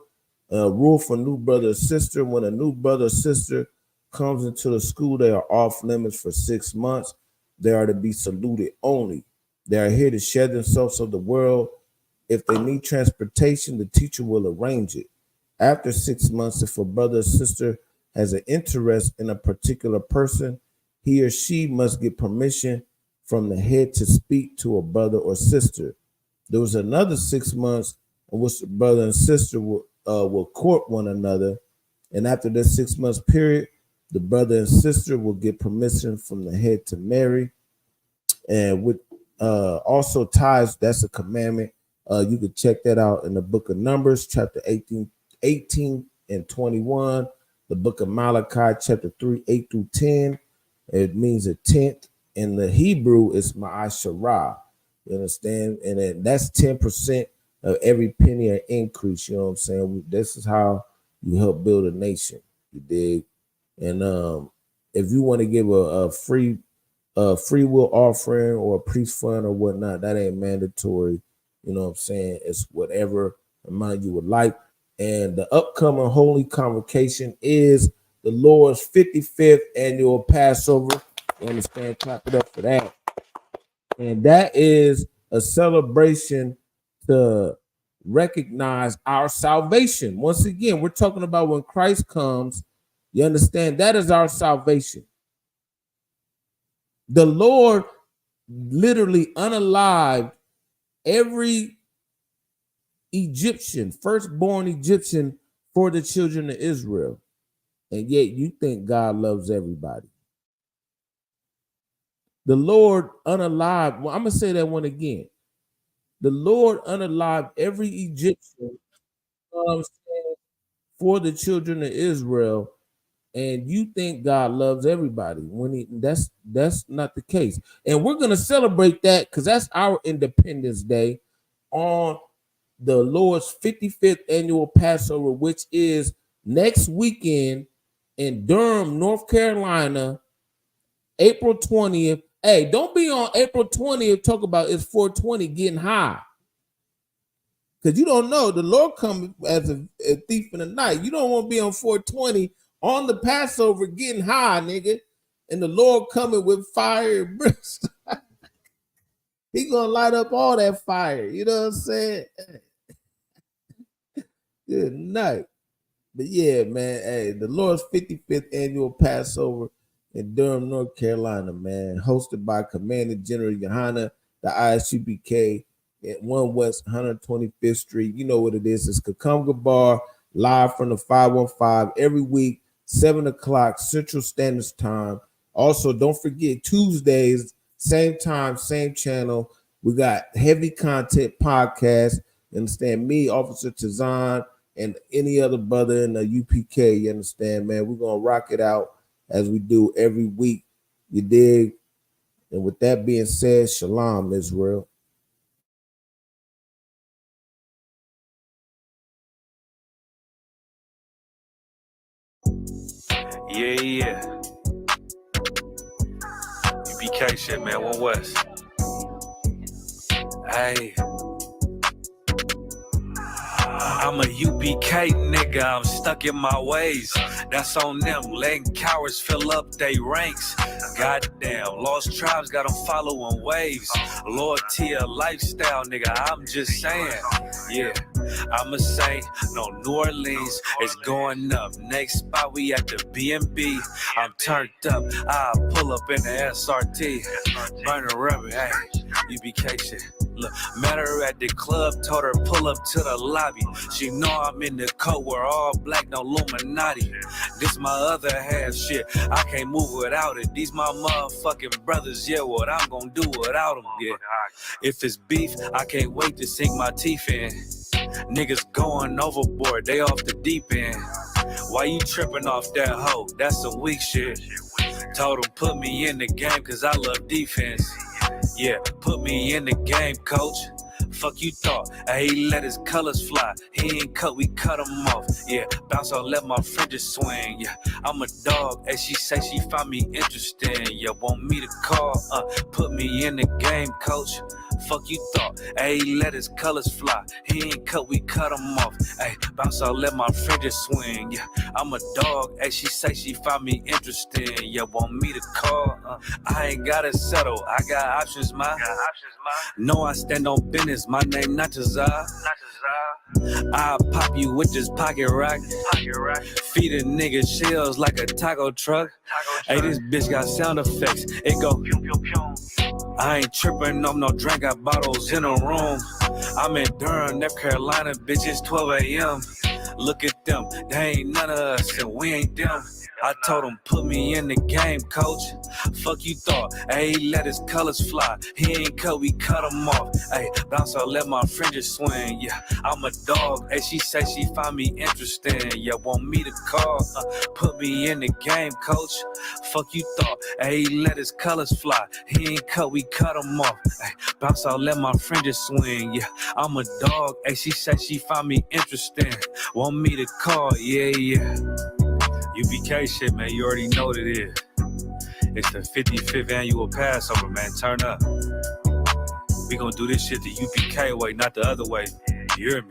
Rule for new brother or sister. When a new brother or sister comes into the school, they are off limits for 6 months. They are to be saluted only. They are here to share themselves of the world. If they need transportation, the teacher will arrange it. After 6 months, if a brother or sister has an interest in a particular person, he or she must get permission from the head to speak to a brother or sister. There was another 6 months in which the brother and sister will court one another. And after this 6 months period, the brother and sister will get permission from the head to marry. And with also ties, that's a commandment. You can check that out in the book of Numbers, chapter 18 and 21. The book of Malachi, chapter 3, 8 through 10. It means a tenth. In the Hebrew, it's ma'asharah. You understand? And then that's 10% of every penny or increase. You know what I'm saying? This is how you help build a nation. You dig? And if you want to give a free will offering or a priest fund or whatnot, that ain't mandatory. You know what I'm saying? It's whatever amount you would like. And the upcoming holy convocation is the Lord's 55th annual Passover. You understand? Clap it up for that. And that is a celebration to recognize our salvation. Once again, we're talking about when Christ comes. You understand? That is our salvation. The Lord literally unalived every Egyptian, firstborn Egyptian for the children of Israel. And yet you think God loves everybody. The Lord unalived, well, I'm going to say that one again. The Lord unalived every Egyptian for the children of Israel. And you think God loves everybody when that's not the case. And we're going to celebrate that because that's our Independence Day on the Lord's 55th annual Passover, which is next weekend in Durham, North Carolina, April 20th. Hey, don't be on April 20th talk about it's 420 getting high. Because you don't know. The Lord comes as a thief in the night. You don't want to be on 420 on the Passover getting high, nigga. And the Lord coming with fire and brimstone. He gonna light up all that fire. You know what I'm saying? Good night. But yeah, man, hey, the Lord's 55th annual Passover in Durham, North Carolina, man, hosted by Commander General Yohana, the ISUPK at 1 West 125th Street. You know what it is. It's Kakunga Bar, live from the 515 every week, 7 o'clock Central Standard Time. Also, don't forget Tuesdays, same time, same channel. We got heavy content podcast. You understand? Me, Officer Tazan, and any other brother in the UPK, you understand, man? We're going to rock it out as we do every week. You dig? And with that being said, shalom, Israel. Yeah. UPK shit, man. One West. Hey. I'm a UPK nigga, I'm stuck in my ways. That's on them, letting cowards fill up they ranks. Goddamn, lost tribes got them following waves. Loyalty a lifestyle, nigga, I'm just saying. Yeah, I'm a saint, no New Orleans, it's going up. Next spot, we at the B&B. I'm turned up, I pull up in the SRT. Burn a rubber, hey, UPK shit. Look, met her at the club, told her pull up to the lobby. She know I'm in the coat, we're all black, no Illuminati. This my other half shit, I can't move without it. These my motherfucking brothers, yeah, what I'm gonna do without them, yeah. If it's beef, I can't wait to sink my teeth in. Niggas going overboard, they off the deep end. Why you tripping off that hoe? That's some weak shit. Told him put me in the game cause I love defense. Yeah, put me in the game, coach. Fuck you thought, he let his colors fly. He ain't cut, we cut him off. Yeah, bounce on, let my fringes swing. Yeah, I'm a dog, and she say she find me interesting. Yeah, want me to call, put me in the game, coach. Fuck you thought, he let his colors fly. He ain't cut, we cut him off. Hey, bounce on, let my fringes swing. Yeah, I'm a dog, and she say she find me interesting. Yeah, want me to call, I ain't gotta settle, I got options, ma. No, I stand on business, my name not Tazar. I'll pop you with this pocket rock. Feed a nigga shells like a taco truck. Hey, this bitch got sound effects. It go pew pew pew. I ain't tripping off no drink, got bottles in a room. I'm in Durham, North Carolina, bitch, it's 12 a.m. Look at them, they ain't none of us, and we ain't them. I told him, put me in the game, coach. Fuck you thought, he let his colors fly. He ain't cut, we cut him off. Hey, bounce out, let my fringes swing. Yeah, I'm a dog, and she say she find me interesting. Yeah, want me to call, put me in the game, coach. Fuck you thought, he let his colors fly. He ain't cut, we cut him off. Hey, bounce out, let my fringes swing. Yeah, I'm a dog, and she say she find me interesting. Want me to call, yeah. UPK shit, man, you already know what it is. It's the 55th annual Passover, man, turn up. We gonna do this shit the UPK way, not the other way. You hear me?